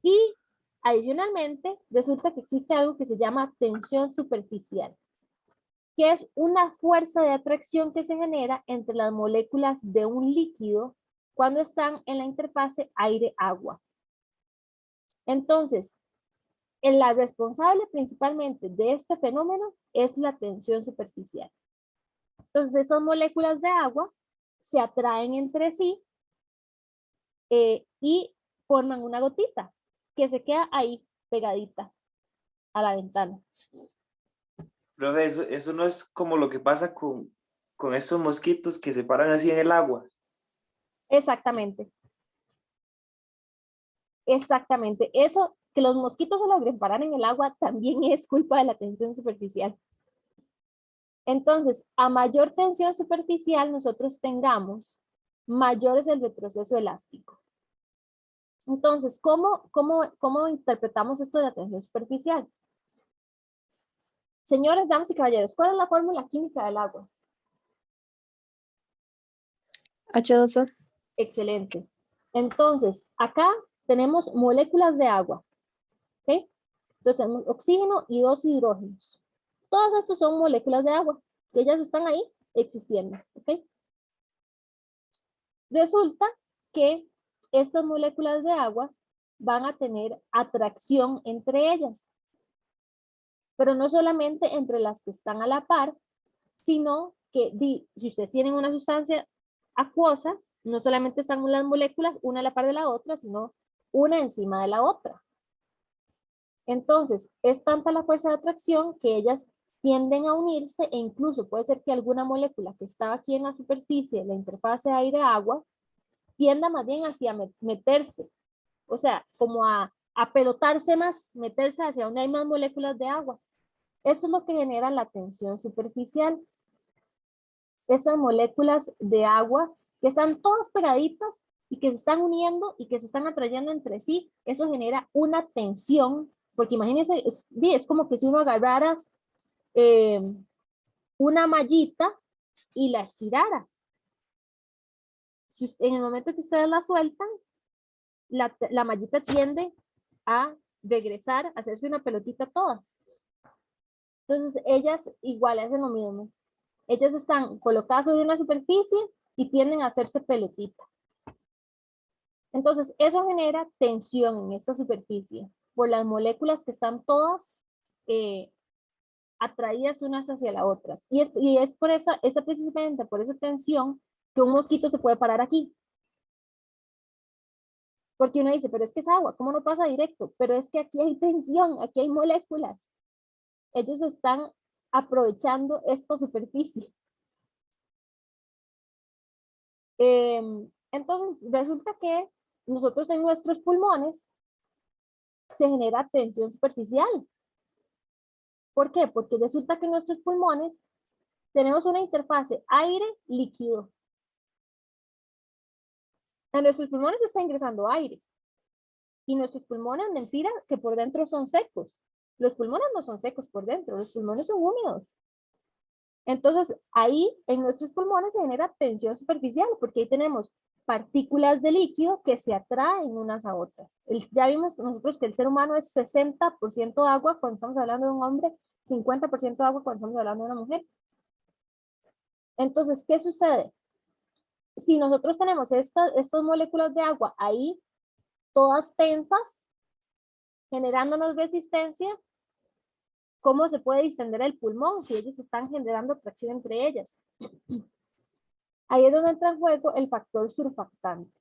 A: y adicionalmente resulta que existe algo que se llama tensión superficial, que es una fuerza de atracción que se genera entre las moléculas de un líquido cuando están en la interfase aire-agua. Entonces, La responsable principalmente de este fenómeno es la tensión superficial. Entonces, esas moléculas de agua se atraen entre sí y forman una gotita que se queda ahí pegadita a la ventana.
C: Pero eso no es como lo que pasa con estos mosquitos que se paran así en el agua.
A: Exactamente. Exactamente. Eso, que los mosquitos se logren parar en el agua, también es culpa de la tensión superficial. Entonces, a mayor tensión superficial nosotros tengamos, mayor es el retroceso elástico. Entonces, ¿cómo interpretamos esto de la tensión superficial? Señores, damas y caballeros, ¿cuál es la fórmula química del agua?
D: H2O.
A: Excelente. Entonces, acá tenemos moléculas de agua. ¿Ok? Entonces, tenemos oxígeno y 2 hidrógenos. Todos estos son moléculas de agua, que ellas están ahí existiendo. ¿Ok? Resulta que estas moléculas de agua van a tener atracción entre ellas. Pero no solamente entre las que están a la par, sino que si ustedes tienen una sustancia acuosa, no solamente están las moléculas una a la par de la otra, sino una encima de la otra. Entonces, es tanta la fuerza de atracción que ellas tienden a unirse e incluso puede ser que alguna molécula que estaba aquí en la superficie, la interfase aire-agua, tienda más bien hacia meterse, o sea, como a pelotarse más, meterse hacia donde hay más moléculas de agua. Eso es lo que genera la tensión superficial. Estas moléculas de agua que están todas pegaditas y que se están uniendo y que se están atrayendo entre sí, eso genera una tensión, porque imagínense, es como que si uno agarrara una mallita y la estirara. En el momento que ustedes la sueltan, la mallita tiende a regresar, a hacerse una pelotita toda. Entonces ellas igual hacen lo mismo. Ellas están colocadas sobre una superficie y tienden a hacerse pelotita. Entonces eso genera tensión en esta superficie por las moléculas que están todas atraídas unas hacia las otras. Y es por eso, es precisamente por esa tensión que un mosquito se puede parar aquí. Porque uno dice, pero es que es agua, ¿cómo no pasa directo? Pero es que aquí hay tensión, aquí hay moléculas. Ellos están aprovechando esta superficie. Entonces, resulta que nosotros en nuestros pulmones se genera tensión superficial. ¿Por qué? Porque resulta que en nuestros pulmones tenemos una interfase aire-líquido. En nuestros pulmones está ingresando aire. Y nuestros pulmones, mentira, que por dentro son secos. Los pulmones no son secos por dentro, los pulmones son húmedos. Entonces, ahí en nuestros pulmones se genera tensión superficial, porque ahí tenemos partículas de líquido que se atraen unas a otras. Ya vimos nosotros que el ser humano es 60% agua cuando estamos hablando de un hombre, 50% agua cuando estamos hablando de una mujer. Entonces, ¿qué sucede? Si nosotros tenemos estas moléculas de agua ahí, todas tensas, generándonos resistencia, ¿cómo se puede distender el pulmón si ellos están generando tracción entre ellas? Ahí es donde entra en juego el factor surfactante.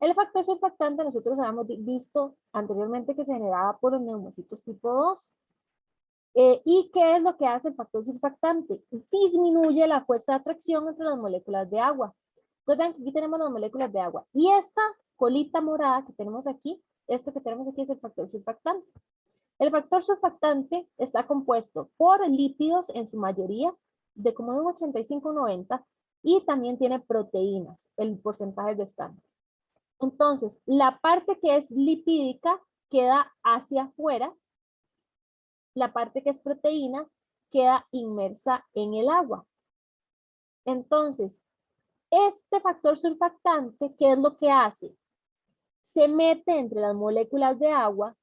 A: El factor surfactante nosotros habíamos visto anteriormente que se generaba por los neumocitos tipo 2. ¿Y qué es lo que hace el factor surfactante? Disminuye la fuerza de atracción entre las moléculas de agua. Entonces ven, aquí tenemos las moléculas de agua. Y esta colita morada que tenemos aquí, esto que tenemos aquí es el factor surfactante. El factor surfactante está compuesto por lípidos en su mayoría, de como un 85-90, y también tiene proteínas, el porcentaje restante. Entonces, la parte que es lipídica queda hacia afuera, la parte que es proteína queda inmersa en el agua. Entonces, este factor surfactante, ¿qué es lo que hace? Se mete entre las moléculas de agua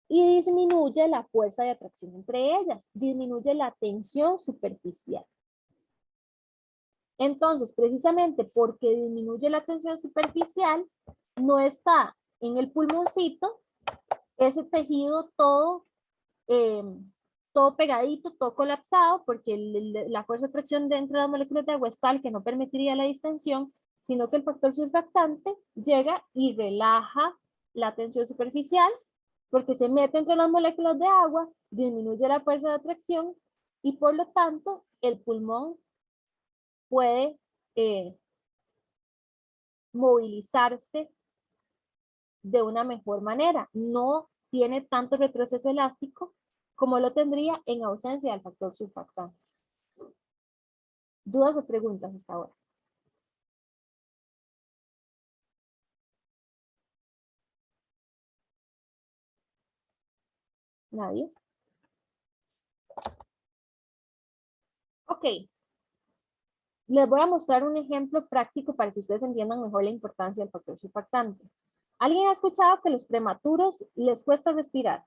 A: y disminuye la fuerza de atracción entre ellas, disminuye la tensión superficial. Entonces, precisamente porque disminuye la tensión superficial, no está en el pulmoncito, ese tejido todo, todo pegadito, todo colapsado, porque la fuerza de tracción dentro de las moléculas de agua es tal que no permitiría la distensión, sino que el factor surfactante llega y relaja la tensión superficial, porque se mete entre las moléculas de agua, disminuye la fuerza de atracción y por lo tanto el pulmón puede movilizarse de una mejor manera. No tiene tanto retroceso elástico como lo tendría en ausencia del factor surfactante. ¿Dudas o preguntas hasta ahora? ¿Nadie? Ok. Les voy a mostrar un ejemplo práctico para que ustedes entiendan mejor la importancia del factor surfactante. ¿Alguien ha escuchado que los prematuros les cuesta respirar?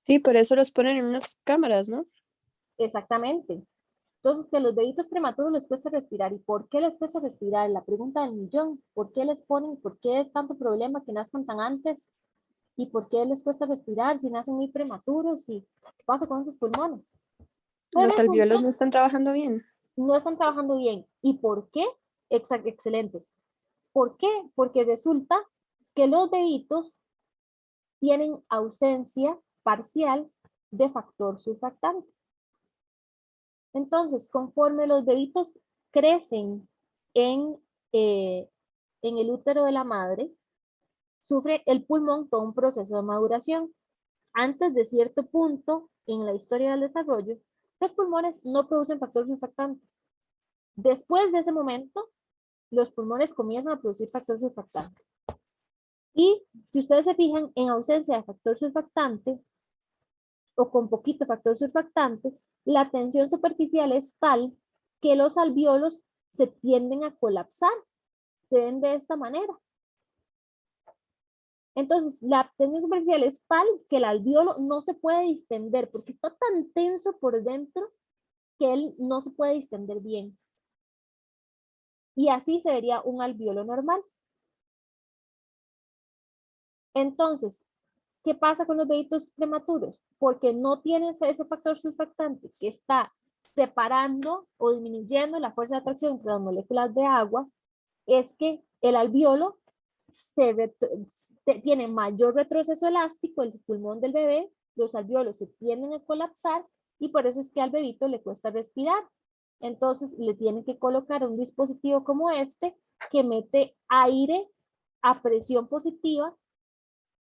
D: Sí, por eso los ponen en unas cámaras, ¿no?
A: Exactamente. Entonces, que a los bebitos prematuros les cuesta respirar. ¿Y por qué les cuesta respirar? La pregunta del millón. ¿Por qué les ponen, por qué es tanto problema que nazcan tan antes? ¿Y por qué les cuesta respirar si nacen muy prematuros? ¿Y qué pasa con sus pulmones? Pues
D: Los
A: resulta,
D: alvéolos no están trabajando bien.
A: no están trabajando bien. ¿Y por qué? Excelente. ¿Por qué? Porque resulta que los bebitos tienen ausencia parcial de factor surfactante. Entonces, conforme los bebitos crecen en el útero de la madre, sufre el pulmón todo un proceso de maduración. Antes de cierto punto en la historia del desarrollo, los pulmones no producen factor surfactante. Después de ese momento, los pulmones comienzan a producir factor surfactante. Y si ustedes se fijan, en ausencia de factor surfactante o con poquito factor surfactante, la tensión superficial es tal que los alvéolos se tienden a colapsar. Se ven de esta manera. Entonces, la tensión superficial es tal que el alvéolo no se puede distender porque está tan tenso por dentro que él no se puede distender bien. Y así se vería un alvéolo normal. Entonces, ¿qué pasa con los bebitos prematuros? Porque no tienen ese factor surfactante que está separando o disminuyendo la fuerza de atracción entre las moléculas de agua, es que el alvéolo tiene mayor retroceso elástico, el pulmón del bebé, los alvéolos se tienden a colapsar y por eso es que al bebito le cuesta respirar. Entonces le tienen que colocar un dispositivo como este que mete aire a presión positiva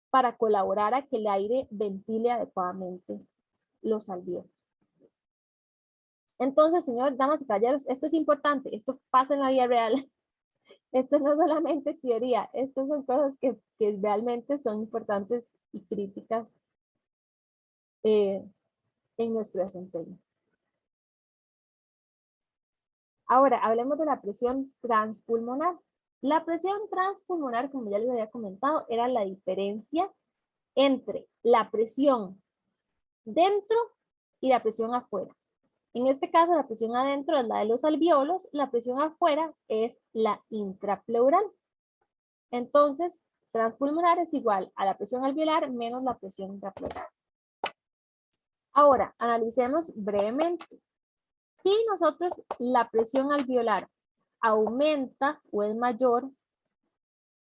A: para colaborar a que el aire ventile adecuadamente los alvéolos. Entonces, señores, damas y caballeros, esto es importante, esto pasa en la vida real. Esto no es solamente teoría, estas son cosas que realmente son importantes y críticas en nuestro desempeño. Ahora, hablemos de la presión transpulmonar. La presión transpulmonar, como ya les había comentado, era la diferencia entre la presión dentro y la presión afuera. En este caso, la presión adentro es la de los alvéolos, la presión afuera es la intrapleural. Entonces, transpulmonar es igual a la presión alveolar menos la presión intrapleural. Ahora, analicemos brevemente. Si nosotros la presión alveolar aumenta o es mayor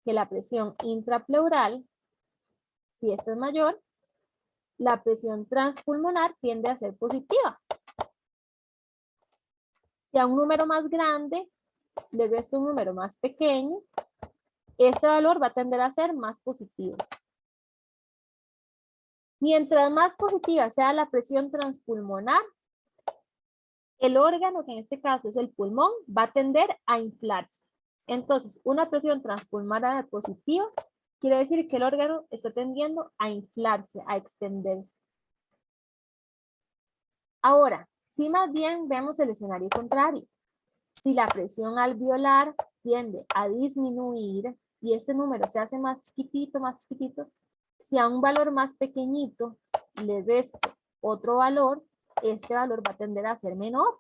A: que la presión intrapleural, si esta es mayor, la presión transpulmonar tiende a ser positiva. Si a un número más grande le resto un número más pequeño, este valor va a tender a ser más positivo. Mientras más positiva sea la presión transpulmonar, el órgano, que en este caso es el pulmón, va a tender a inflarse. Entonces, una presión transpulmonar positiva quiere decir que el órgano está tendiendo a inflarse, a extenderse. Ahora, si más bien vemos el escenario contrario, si la presión alveolar tiende a disminuir y este número se hace más chiquitito, si a un valor más pequeñito le resto otro valor, este valor va a tender a ser menor,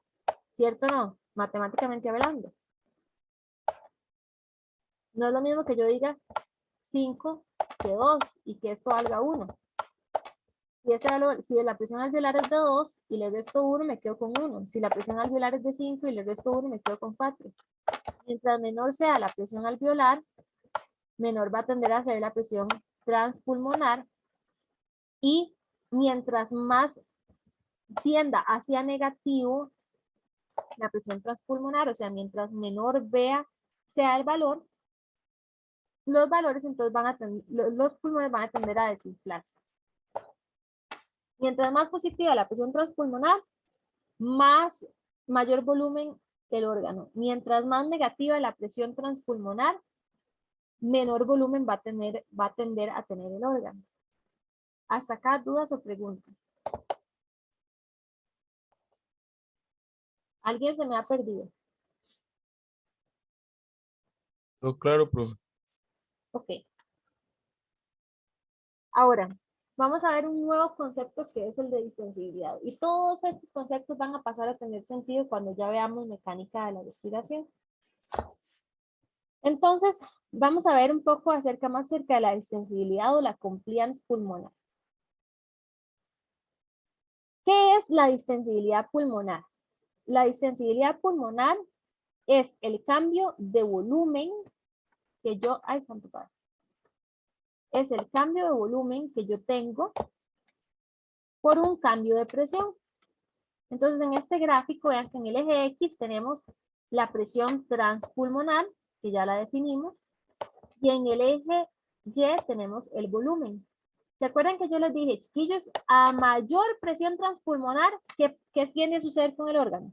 A: ¿cierto o no? Matemáticamente hablando. No es lo mismo que yo diga 5 que 2 y que esto valga 1. Si la presión alveolar es de 2 y le resto 1, me quedo con 1. Si la presión alveolar es de 5 y le resto 1, me quedo con 4. Mientras menor sea la presión alveolar, menor va a tender a ser la presión transpulmonar, y mientras más tienda hacia negativo la presión transpulmonar, o sea, mientras menor sea el valor, los valores entonces los pulmones van a tender a desinflarse. Mientras más positiva la presión transpulmonar, mayor volumen del órgano. Mientras más negativa la presión transpulmonar, menor volumen va a tender a tener el órgano. ¿Hasta acá dudas o preguntas? ¿Alguien se me ha perdido?
F: Todo claro, profe.
A: Ok. Ahora, vamos a ver un nuevo concepto que es el de distensibilidad. Y todos estos conceptos van a pasar a tener sentido cuando ya veamos mecánica de la respiración. Entonces, vamos a ver un poco más acerca de la distensibilidad o la compliance pulmonar. ¿Qué es la distensibilidad pulmonar? La distensibilidad pulmonar es el cambio de volumen que yo, es el cambio de volumen que yo tengo por un cambio de presión. Entonces, en este gráfico, vean que en el eje X tenemos la presión transpulmonar, que ya la definimos, y en el eje Y tenemos el volumen. ¿Se acuerdan que yo les dije, chiquillos, a mayor presión transpulmonar, ¿qué tiene a suceder con el órgano?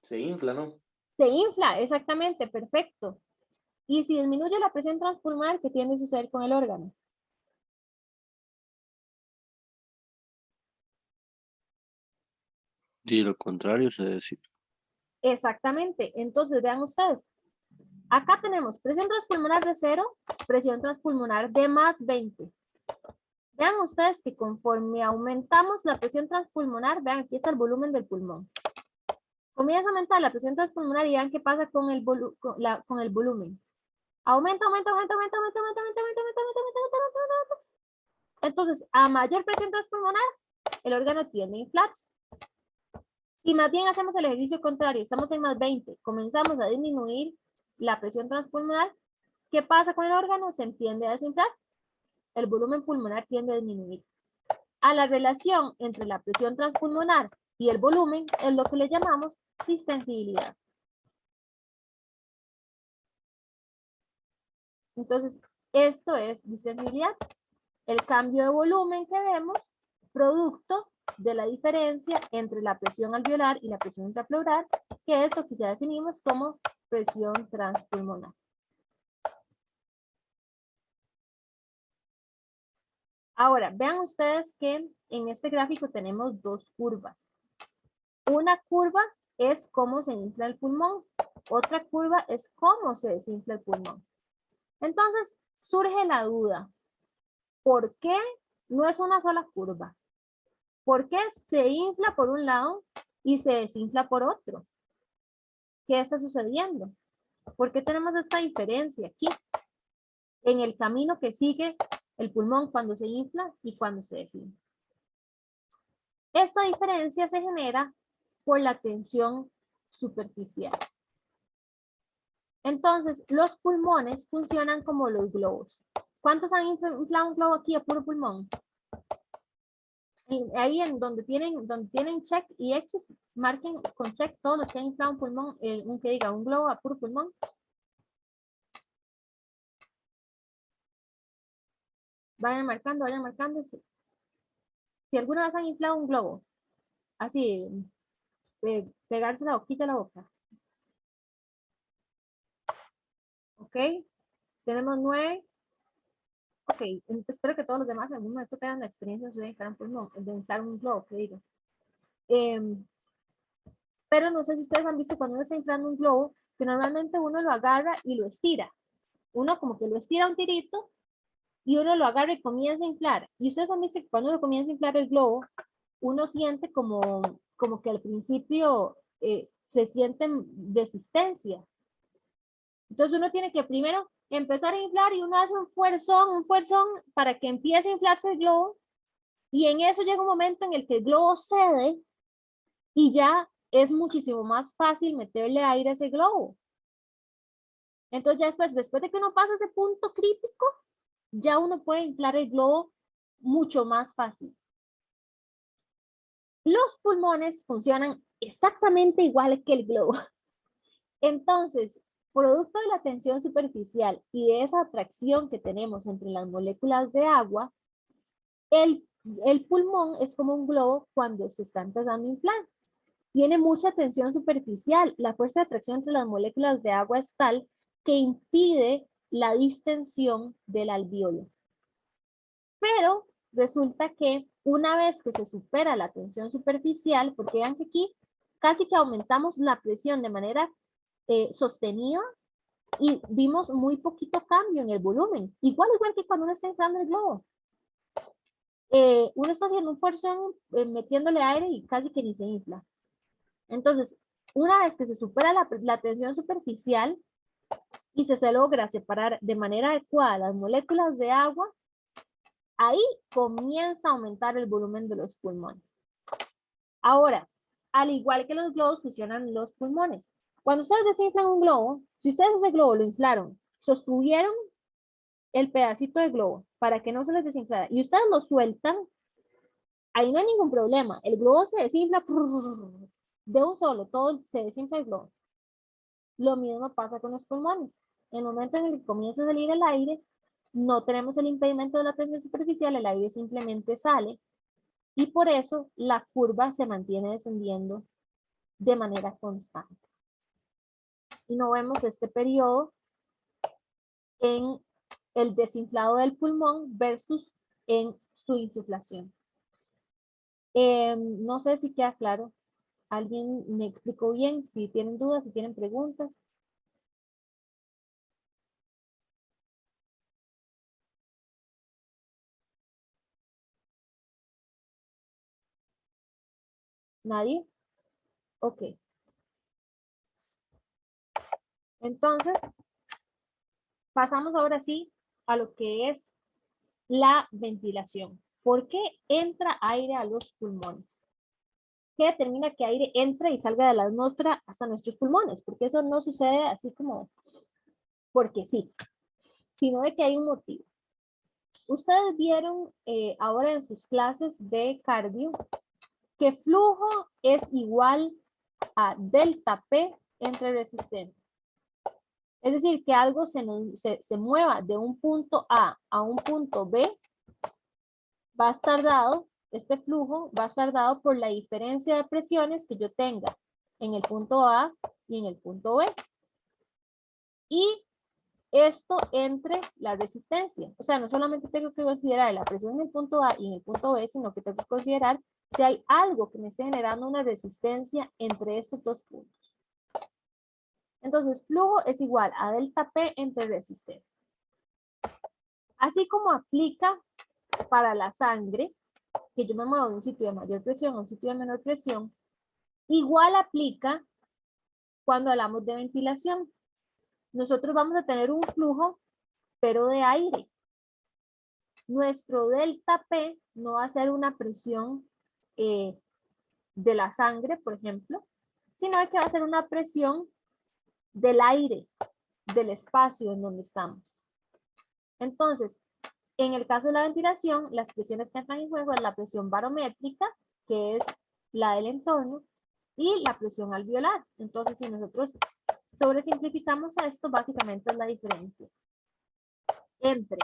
C: Se infla, ¿no?
A: Se infla, exactamente, perfecto. Y si disminuye la presión transpulmonar, ¿qué tiene a suceder con el órgano?
E: Y lo contrario se decir.
A: Exactamente. Entonces, vean ustedes. Acá tenemos presión transpulmonar de 0, presión transpulmonar de más 20. Vean ustedes que conforme aumentamos la presión transpulmonar, vean, aquí está el volumen del pulmón. Comienza a aumentar la presión transpulmonar y vean qué pasa con el volumen. Aumenta. Entonces, a mayor presión transpulmonar, el órgano tiende a inflarse. Y más bien hacemos el ejercicio contrario, estamos en más 20, comenzamos a disminuir la presión transpulmonar. ¿Qué pasa con el órgano? Se tiende a desinflar, el volumen pulmonar tiende a disminuir. A la relación entre la presión transpulmonar y el volumen es lo que le llamamos distensibilidad. Entonces, esto es distensibilidad, el cambio de volumen que vemos producto de la diferencia entre la presión alveolar y la presión intrapleural, que es lo que ya definimos como presión transpulmonar. Ahora, vean ustedes que en este gráfico tenemos dos curvas. Una curva es cómo se infla el pulmón, otra curva es cómo se desinfla el pulmón. Entonces, surge la duda, ¿por qué no es una sola curva? ¿Por qué se infla por un lado y se desinfla por otro? ¿Qué está sucediendo? ¿Por qué tenemos esta diferencia aquí? En el camino que sigue el pulmón cuando se infla y cuando se desinfla. Esta diferencia se genera por la tensión superficial. Entonces, los pulmones funcionan como los globos. ¿Cuántos han inflado un globo aquí a puro pulmón? Ahí en donde tienen check y X, marquen con check todos los que han inflado un pulmón, un globo a puro pulmón. Vayan marcando. Si alguna vez han inflado un globo, así, pegarse la boquita a la boca. Ok, tenemos 9. Ok, espero que todos los demás en algún momento tengan la experiencia de inflar un pulmón, de inflar un globo, que digo. Pero no sé si ustedes han visto cuando uno está inflando un globo, que normalmente uno lo agarra y lo estira. Uno como que lo estira un tirito y uno lo agarra y comienza a inflar. Y ustedes han visto que cuando uno comienza a inflar el globo, uno siente como que al principio se sienten resistencia. Entonces uno tiene que primero empezar a inflar y uno hace un fuerzón para que empiece a inflarse el globo, y en eso llega un momento en el que el globo cede y ya es muchísimo más fácil meterle aire a ese globo. Entonces ya después de que uno pasa ese punto crítico, ya uno puede inflar el globo mucho más fácil. Los pulmones funcionan exactamente igual que el globo. Entonces, producto de la tensión superficial y de esa atracción que tenemos entre las moléculas de agua, el pulmón es como un globo cuando se está empezando a inflar. Tiene mucha tensión superficial. La fuerza de atracción entre las moléculas de agua es tal que impide la distensión del alvéolo. Pero resulta que una vez que se supera la tensión superficial, porque vean que aquí casi que aumentamos la presión de manera sostenida y vimos muy poquito cambio en el volumen. Igual que cuando uno está inflando el globo. Uno está haciendo un esfuerzo metiéndole aire y casi que ni se infla. Entonces, una vez que se supera la tensión superficial y se logra separar de manera adecuada las moléculas de agua, ahí comienza a aumentar el volumen de los pulmones. Ahora, al igual que los globos, funcionan los pulmones. Cuando ustedes desinflan un globo, si ustedes ese globo lo inflaron, sostuvieron el pedacito de globo para que no se les desinflara y ustedes lo sueltan, ahí no hay ningún problema. El globo se desinfla de un solo, todo se desinfla el globo. Lo mismo pasa con los pulmones. En el momento en el que comienza a salir el aire, no tenemos el impedimento de la tensión superficial, el aire simplemente sale y por eso la curva se mantiene descendiendo de manera constante. Y no vemos este periodo en el desinflado del pulmón versus en su insuflación. No sé si queda claro. ¿Alguien me explicó bien? Si tienen dudas, si tienen preguntas. ¿Nadie? Ok. Entonces, pasamos ahora sí a lo que es la ventilación. ¿Por qué entra aire a los pulmones? ¿Qué determina que aire entre y salga de la atmósfera hasta nuestros pulmones? Porque eso no sucede así como porque sí, sino de que hay un motivo. Ustedes vieron ahora en sus clases de cardio que flujo es igual a delta P entre resistencia. Es decir, que algo se mueva de un punto A un punto B, va a estar dado, este flujo va a estar dado por la diferencia de presiones que yo tenga en el punto A y en el punto B. Y esto entre la resistencia. O sea, no solamente tengo que considerar la presión en el punto A y en el punto B, sino que tengo que considerar si hay algo que me esté generando una resistencia entre estos dos puntos. Entonces, flujo es igual a delta P entre resistencia. Así como aplica para la sangre, que yo me muevo de un sitio de mayor presión a un sitio de menor presión, igual aplica cuando hablamos de ventilación. Nosotros vamos a tener un flujo, pero de aire. Nuestro delta P no va a ser una presión de la sangre, por ejemplo, sino que va a ser una presión del aire, del espacio en donde estamos. Entonces, en el caso de la ventilación, las presiones que entran en juego es la presión barométrica, que es la del entorno, y la presión alveolar. Entonces, si nosotros sobresimplificamos esto, básicamente es la diferencia entre,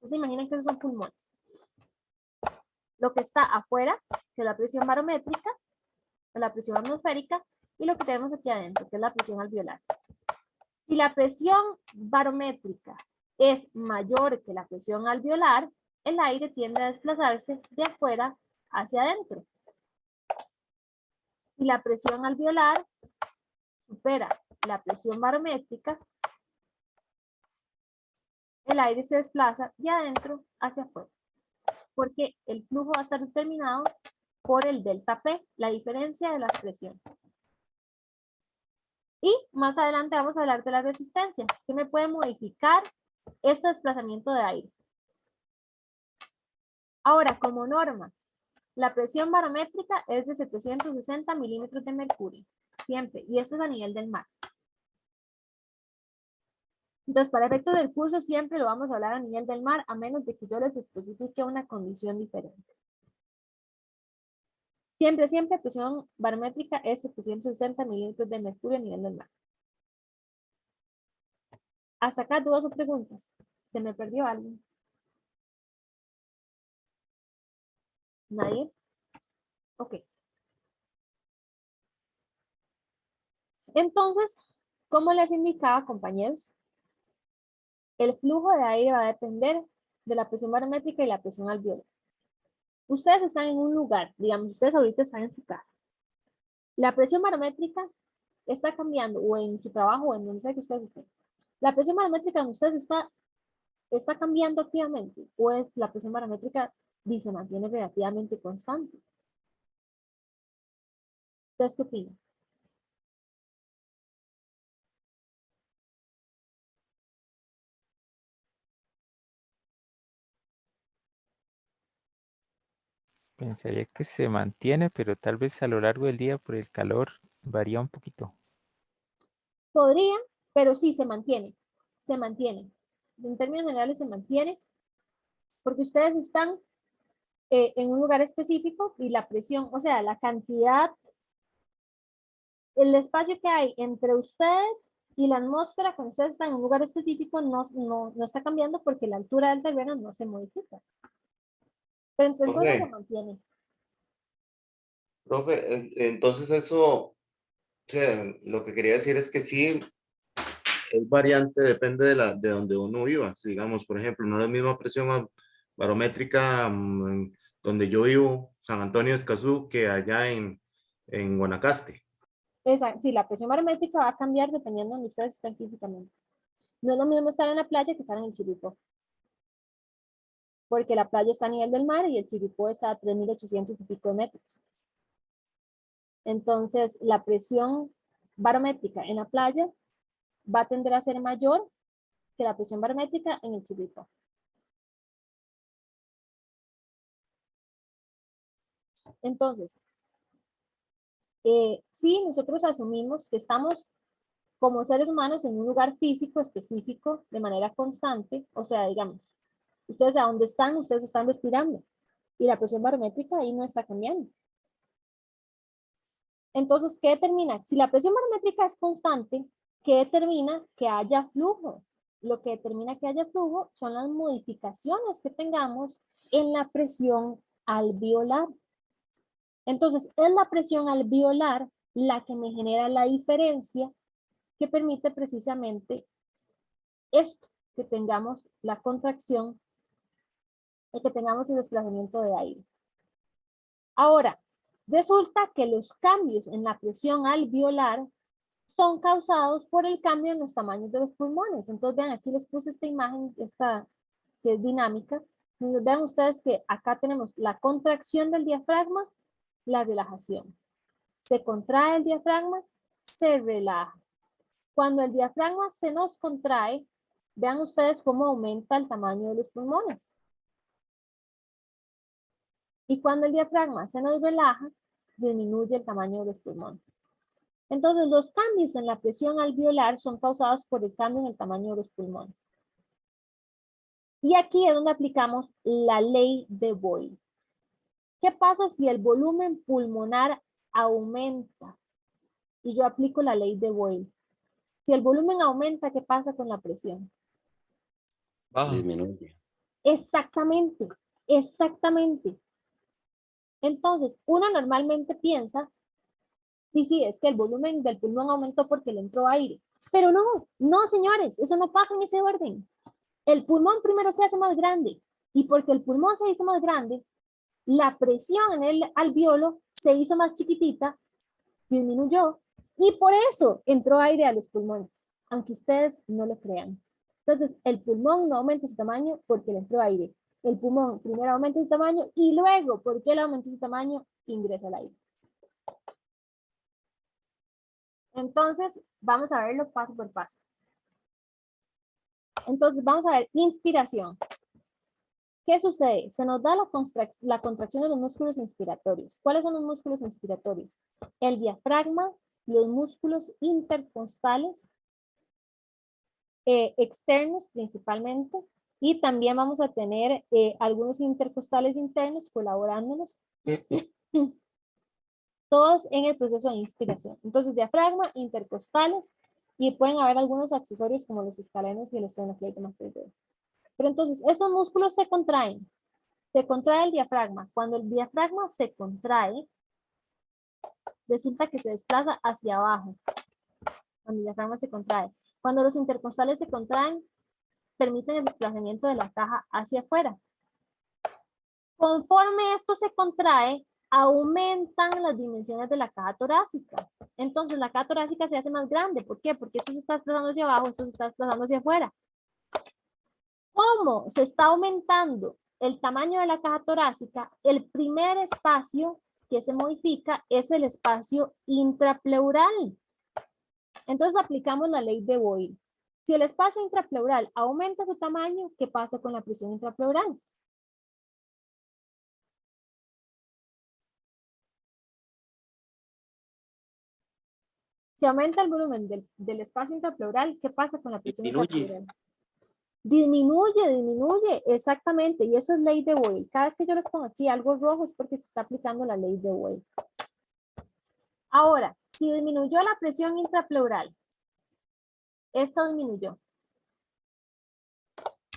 A: se imaginan que esos son pulmones. Lo que está afuera, que es la presión barométrica, la presión atmosférica, y lo que tenemos aquí adentro, que es la presión alveolar. Si la presión barométrica es mayor que la presión alveolar, el aire tiende a desplazarse de afuera hacia adentro. Si la presión alveolar supera la presión barométrica, el aire se desplaza de adentro hacia afuera, porque el flujo va a estar determinado por el delta P, la diferencia de las presiones. Y más adelante vamos a hablar de la resistencia, que me puede modificar este desplazamiento de aire. Ahora, como norma, la presión barométrica es de 760 milímetros de mercurio, siempre, y esto es a nivel del mar. Entonces, para efectos del curso, siempre lo vamos a hablar a nivel del mar, a menos de que yo les especifique una condición diferente. Siempre, siempre, presión barométrica es 760 milímetros de mercurio a nivel del mar. Hasta acá, dudas o preguntas. ¿Se me perdió algo? ¿Nadie? Ok. Entonces, como les indicaba, compañeros, el flujo de aire va a depender de la presión barométrica y la presión alveolar. Ustedes están en un lugar, digamos, ustedes ahorita están en su casa. La presión barométrica está cambiando, o en su trabajo, o en donde sea que ustedes estén. La presión barométrica donde ustedes está cambiando activamente, o es la presión barométrica y se mantiene relativamente constante. ¿Ustedes qué opinan?
G: Pensaría que se mantiene, pero tal vez a lo largo del día por el calor varía un poquito.
A: Podría, pero sí se mantiene. Se mantiene. En términos generales se mantiene porque ustedes están en un lugar específico y la presión, o sea, la cantidad, el espacio que hay entre ustedes y la atmósfera cuando ustedes están en un lugar específico no está cambiando porque la altura del terreno no se modifica. Pero entre todos se mantiene.
H: Profe, entonces eso, o sea, lo que quería decir es que sí, es variante, depende de donde uno viva. Si digamos, por ejemplo, no es la misma presión barométrica donde yo vivo, San Antonio de Escazú, que allá en Guanacaste.
A: Exacto. Sí, la presión barométrica va a cambiar dependiendo de donde ustedes estén físicamente. No es lo mismo estar en la playa que estar en el Chirripó. Porque la playa está a nivel del mar y el Chirripó está a 3.800 y pico de metros. Entonces, la presión barométrica en la playa va a tender a ser mayor que la presión barométrica en el Chirripó. Entonces, sí, nosotros asumimos que estamos como seres humanos en un lugar físico específico de manera constante, o sea, digamos, ustedes a donde están, ustedes están respirando y la presión barométrica ahí no está cambiando. Entonces, ¿qué determina? Si la presión barométrica es constante, ¿qué determina? Que haya flujo. Lo que determina que haya flujo son las modificaciones que tengamos en la presión alveolar. Entonces, es la presión alveolar la que me genera la diferencia que permite precisamente esto, que tengamos la contracción y que tengamos el desplazamiento de aire. Ahora, resulta que los cambios en la presión alveolar son causados por el cambio en los tamaños de los pulmones. Entonces, vean, aquí les puse esta imagen, esta que es dinámica. Entonces, vean ustedes que acá tenemos la contracción del diafragma, la relajación. Se contrae el diafragma, se relaja. Cuando el diafragma se nos contrae, vean ustedes cómo aumenta el tamaño de los pulmones. Y cuando el diafragma se nos relaja, disminuye el tamaño de los pulmones. Entonces, los cambios en la presión alveolar son causados por el cambio en el tamaño de los pulmones. Y aquí es donde aplicamos la ley de Boyle. ¿Qué pasa si el volumen pulmonar aumenta? Y yo aplico la ley de Boyle. Si el volumen aumenta, ¿qué pasa con la presión?
H: Disminuye.
A: Exactamente, exactamente. Entonces, uno normalmente piensa, sí, es que el volumen del pulmón aumentó porque le entró aire. Pero no, señores, eso no pasa en ese orden. El pulmón primero se hace más grande y porque el pulmón se hizo más grande, la presión en el alveolo se hizo más chiquitita, disminuyó y por eso entró aire a los pulmones, aunque ustedes no lo crean. Entonces, el pulmón no aumenta su tamaño porque le entró aire. el pulmón primero aumenta su tamaño y luego, ¿por qué le aumenta su tamaño? Ingresa el aire. Entonces, vamos a verlo paso por paso. Entonces, vamos a ver inspiración. ¿Qué sucede? Se nos da la contracción de los músculos inspiratorios. ¿Cuáles son los músculos inspiratorios? El diafragma, los músculos intercostales, externos principalmente, y también vamos a tener algunos intercostales internos colaborándonos, todos en el proceso de inspiración. Entonces, diafragma, intercostales, y pueden haber algunos accesorios como los escalenos y el esternocleidomastoideo. Pero entonces, esos músculos se contraen. Se contrae el diafragma. Cuando el diafragma se contrae, resulta que se desplaza hacia abajo. Cuando el diafragma se contrae. Cuando los intercostales se contraen, permiten el desplazamiento de la caja hacia afuera. Conforme esto se contrae, aumentan las dimensiones de la caja torácica. Entonces la caja torácica se hace más grande. ¿Por qué? Porque esto se está desplazando hacia abajo, esto se está desplazando hacia afuera. ¿Cómo se está aumentando el tamaño de la caja torácica? El primer espacio que se modifica es el espacio intrapleural. Entonces aplicamos la ley de Boyle. Si el espacio intrapleural aumenta su tamaño, ¿qué pasa con la presión intrapleural? Si aumenta el volumen del espacio intrapleural, ¿qué pasa con la presión intrapleural? Disminuye, exactamente. Y eso es ley de Boyle. Cada vez que yo les pongo aquí algo rojo es porque se está aplicando la ley de Boyle. Ahora, si disminuyó la presión intrapleural, esto disminuyó.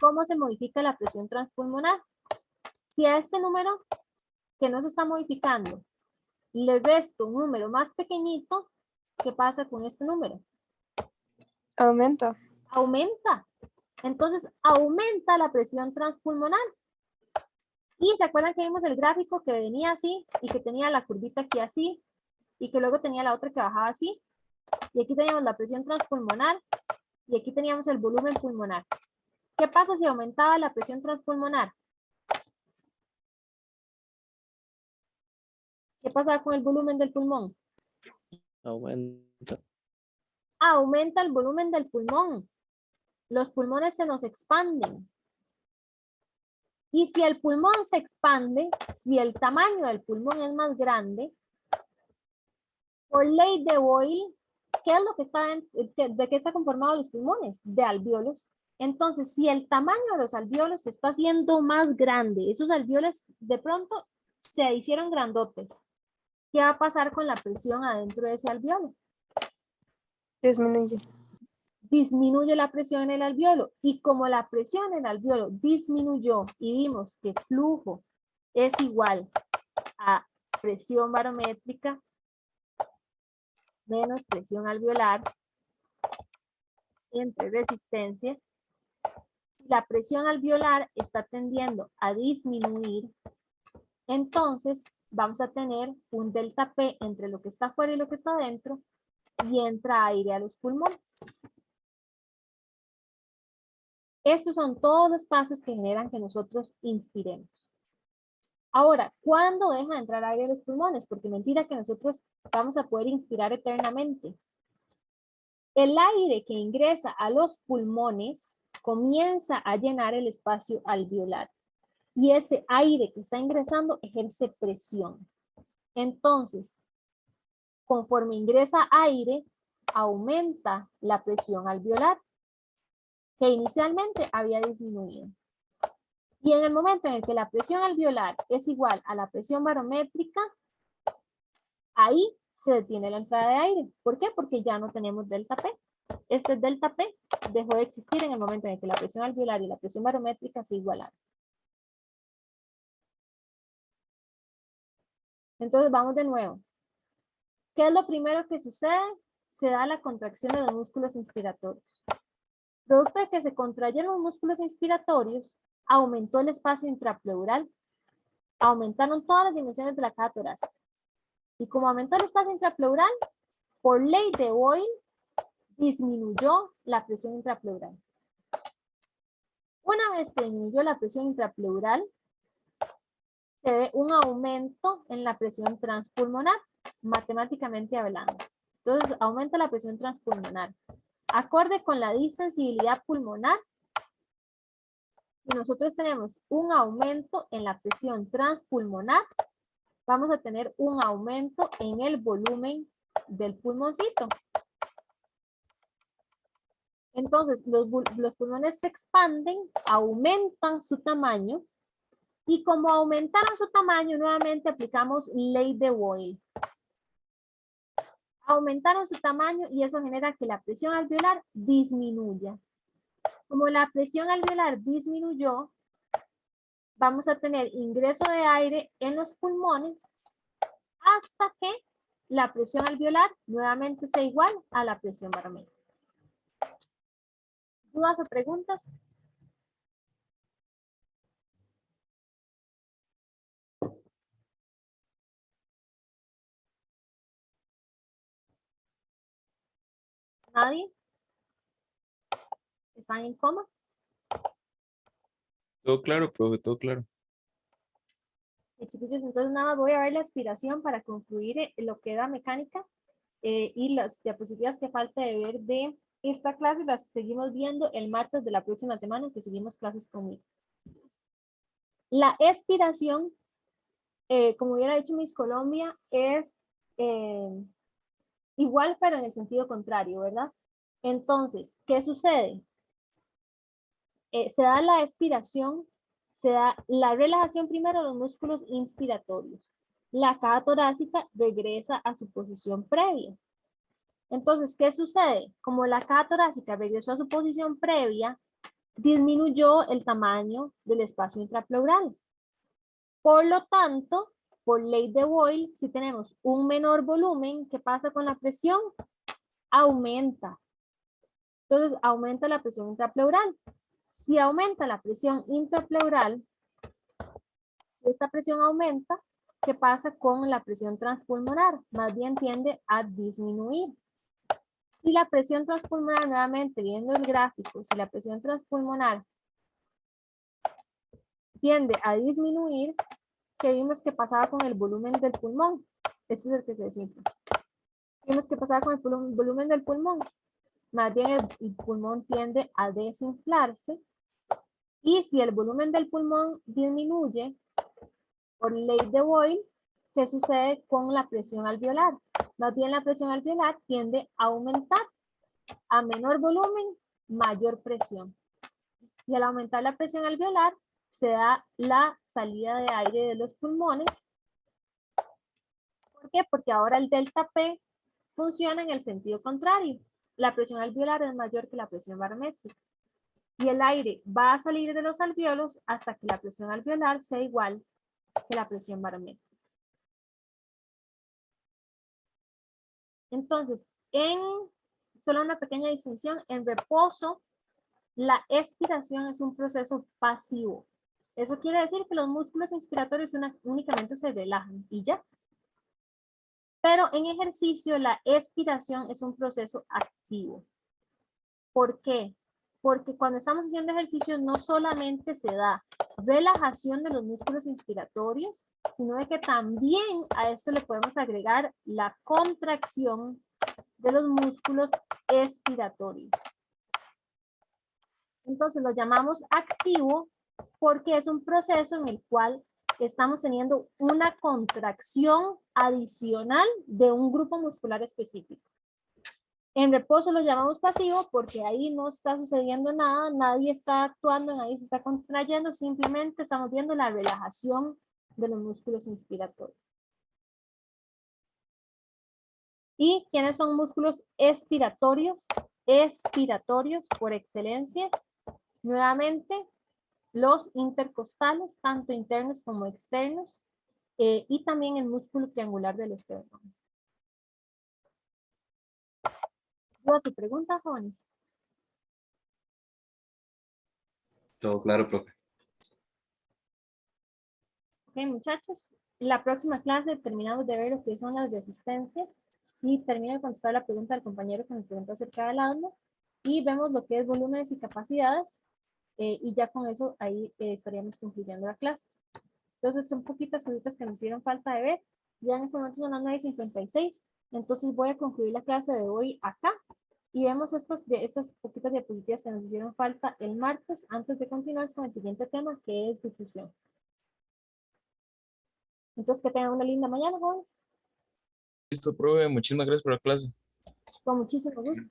A: ¿Cómo se modifica la presión transpulmonar? Si a este número que no se está modificando le resto un número más pequeñito, ¿qué pasa con este número?
D: Aumenta.
A: Aumenta. Entonces, aumenta la presión transpulmonar. Y se acuerdan que vimos el gráfico que venía así y que tenía la curvita aquí así y que luego tenía la otra que bajaba así. Y aquí teníamos la presión transpulmonar y aquí teníamos el volumen pulmonar. ¿Qué pasa si aumentaba la presión transpulmonar? ¿Qué pasa con el volumen del pulmón?
E: Aumenta.
A: Aumenta el volumen del pulmón. Los pulmones se nos expanden. Y si el pulmón se expande, si el tamaño del pulmón es más grande, por ley de Boyle, ¿qué es lo que está de qué está conformado los pulmones? De alvéolos. Entonces, si el tamaño de los alvéolos se está haciendo más grande, esos alvéolos de pronto se hicieron grandotes, ¿qué va a pasar con la presión adentro de ese alvéolo?
D: Disminuye.
A: Disminuye la presión en el alvéolo. Y como la presión en el alvéolo disminuyó y vimos que flujo es igual a presión barométrica menos presión alveolar entre resistencia, si la presión alveolar está tendiendo a disminuir, entonces vamos a tener un delta P entre lo que está afuera y lo que está adentro y entra aire a los pulmones. Estos son todos los pasos que generan que nosotros inspiremos. Ahora, ¿cuándo deja de entrar aire a los pulmones? Porque mentira que nosotros vamos a poder inspirar eternamente. El aire que ingresa a los pulmones comienza a llenar el espacio alveolar. Y ese aire que está ingresando ejerce presión. Entonces, conforme ingresa aire, aumenta la presión alveolar, que inicialmente había disminuido. Y en el momento en el que la presión alveolar es igual a la presión barométrica, ahí se detiene la entrada de aire. ¿Por qué? Porque ya no tenemos delta P. Este delta P dejó de existir en el momento en el que la presión alveolar y la presión barométrica se igualaron. Entonces vamos de nuevo. ¿Qué es lo primero que sucede? Se da la contracción de los músculos inspiratorios. Producto de que se contrayeron los músculos inspiratorios, aumentó el espacio intrapleural, aumentaron todas las dimensiones de la caja torácica. Y como aumentó el espacio intrapleural, por ley de Boyle, disminuyó la presión intrapleural. Una vez que disminuyó la presión intrapleural, se ve un aumento en la presión transpulmonar, matemáticamente hablando. Entonces, aumenta la presión transpulmonar. Acorde con la distensibilidad pulmonar, si nosotros tenemos un aumento en la presión transpulmonar, vamos a tener un aumento en el volumen del pulmoncito. Entonces, los pulmones se expanden, aumentan su tamaño, y como aumentaron su tamaño, nuevamente aplicamos ley de Boyle. Aumentaron su tamaño y eso genera que la presión alveolar disminuya. Como la presión alveolar disminuyó, vamos a tener ingreso de aire en los pulmones hasta que la presión alveolar nuevamente sea igual a la presión barométrica. ¿Dudas o preguntas? ¿Nadie? ¿Están en coma?
F: Todo claro, profe, todo claro.
A: Chiquillos, entonces nada más voy a ver la aspiración para concluir lo que da mecánica y las diapositivas que falta de ver de esta clase las seguimos viendo el martes de la próxima semana que seguimos clases conmigo. La expiración, como hubiera dicho Miss Colombia, es igual pero en el sentido contrario, ¿verdad? Entonces, ¿qué sucede? Se da la expiración, se da la relajación primero de los músculos inspiratorios. La caja torácica regresa a su posición previa. Entonces, ¿qué sucede? Como la caja torácica regresó a su posición previa, disminuyó el tamaño del espacio intrapleural. Por lo tanto, por ley de Boyle, si tenemos un menor volumen, ¿qué pasa con la presión? Aumenta. Entonces, aumenta la presión intrapleural. Si aumenta la presión intrapleural, si esta presión aumenta, ¿qué pasa con la presión transpulmonar? Más bien tiende a disminuir. Si la presión transpulmonar, nuevamente viendo el gráfico, si la presión transpulmonar tiende a disminuir, ¿qué vimos que pasaba con el volumen del pulmón? Este es el que se desinfla. ¿Qué vimos que pasaba con el volumen del pulmón? Más bien el pulmón tiende a desinflarse. Y si el volumen del pulmón disminuye, por ley de Boyle, ¿qué sucede con la presión alveolar? Más bien la presión alveolar tiende a aumentar. A menor volumen, mayor presión. Y al aumentar la presión alveolar, se da la salida de aire de los pulmones. ¿Por qué? Porque ahora el delta P funciona en el sentido contrario. La presión alveolar es mayor que la presión barométrica. Y el aire va a salir de los alvéolos hasta que la presión alveolar sea igual que la presión barométrica. Entonces, solo una pequeña distinción, en reposo, la expiración es un proceso pasivo. Eso quiere decir que los músculos inspiratorios únicamente se relajan y ya. Pero en ejercicio, la expiración es un proceso activo. ¿Por qué? Porque cuando estamos haciendo ejercicio no solamente se da relajación de los músculos inspiratorios, sino de que también a esto le podemos agregar la contracción de los músculos expiratorios. Entonces lo llamamos activo porque es un proceso en el cual estamos teniendo una contracción adicional de un grupo muscular específico. En reposo lo llamamos pasivo porque ahí no está sucediendo nada, nadie está actuando, nadie se está contrayendo, simplemente estamos viendo la relajación de los músculos inspiratorios. ¿Y quiénes son músculos expiratorios? Expiratorios por excelencia. Nuevamente, los intercostales, tanto internos como externos, y también el músculo triangular del esternón. ¿Dudas o preguntas, jóvenes?
I: Todo claro, profe.
A: Ok, muchachos. La próxima clase terminamos de ver lo que son las resistencias y termino de contestar la pregunta del compañero que me preguntó acerca del asma y vemos lo que es volúmenes y capacidades. y ya con eso ahí estaríamos concluyendo la clase. Entonces son poquitas cositas que nos hicieron falta de ver. Ya en este momento son las 9:56, entonces voy a concluir la clase de hoy acá y vemos estas poquitas diapositivas que nos hicieron falta el martes antes de continuar con el siguiente tema, que es difusión. Entonces que tengan una linda mañana, jóvenes.
F: Listo, profe. Muchísimas gracias por la clase.
A: Con muchísimo gusto.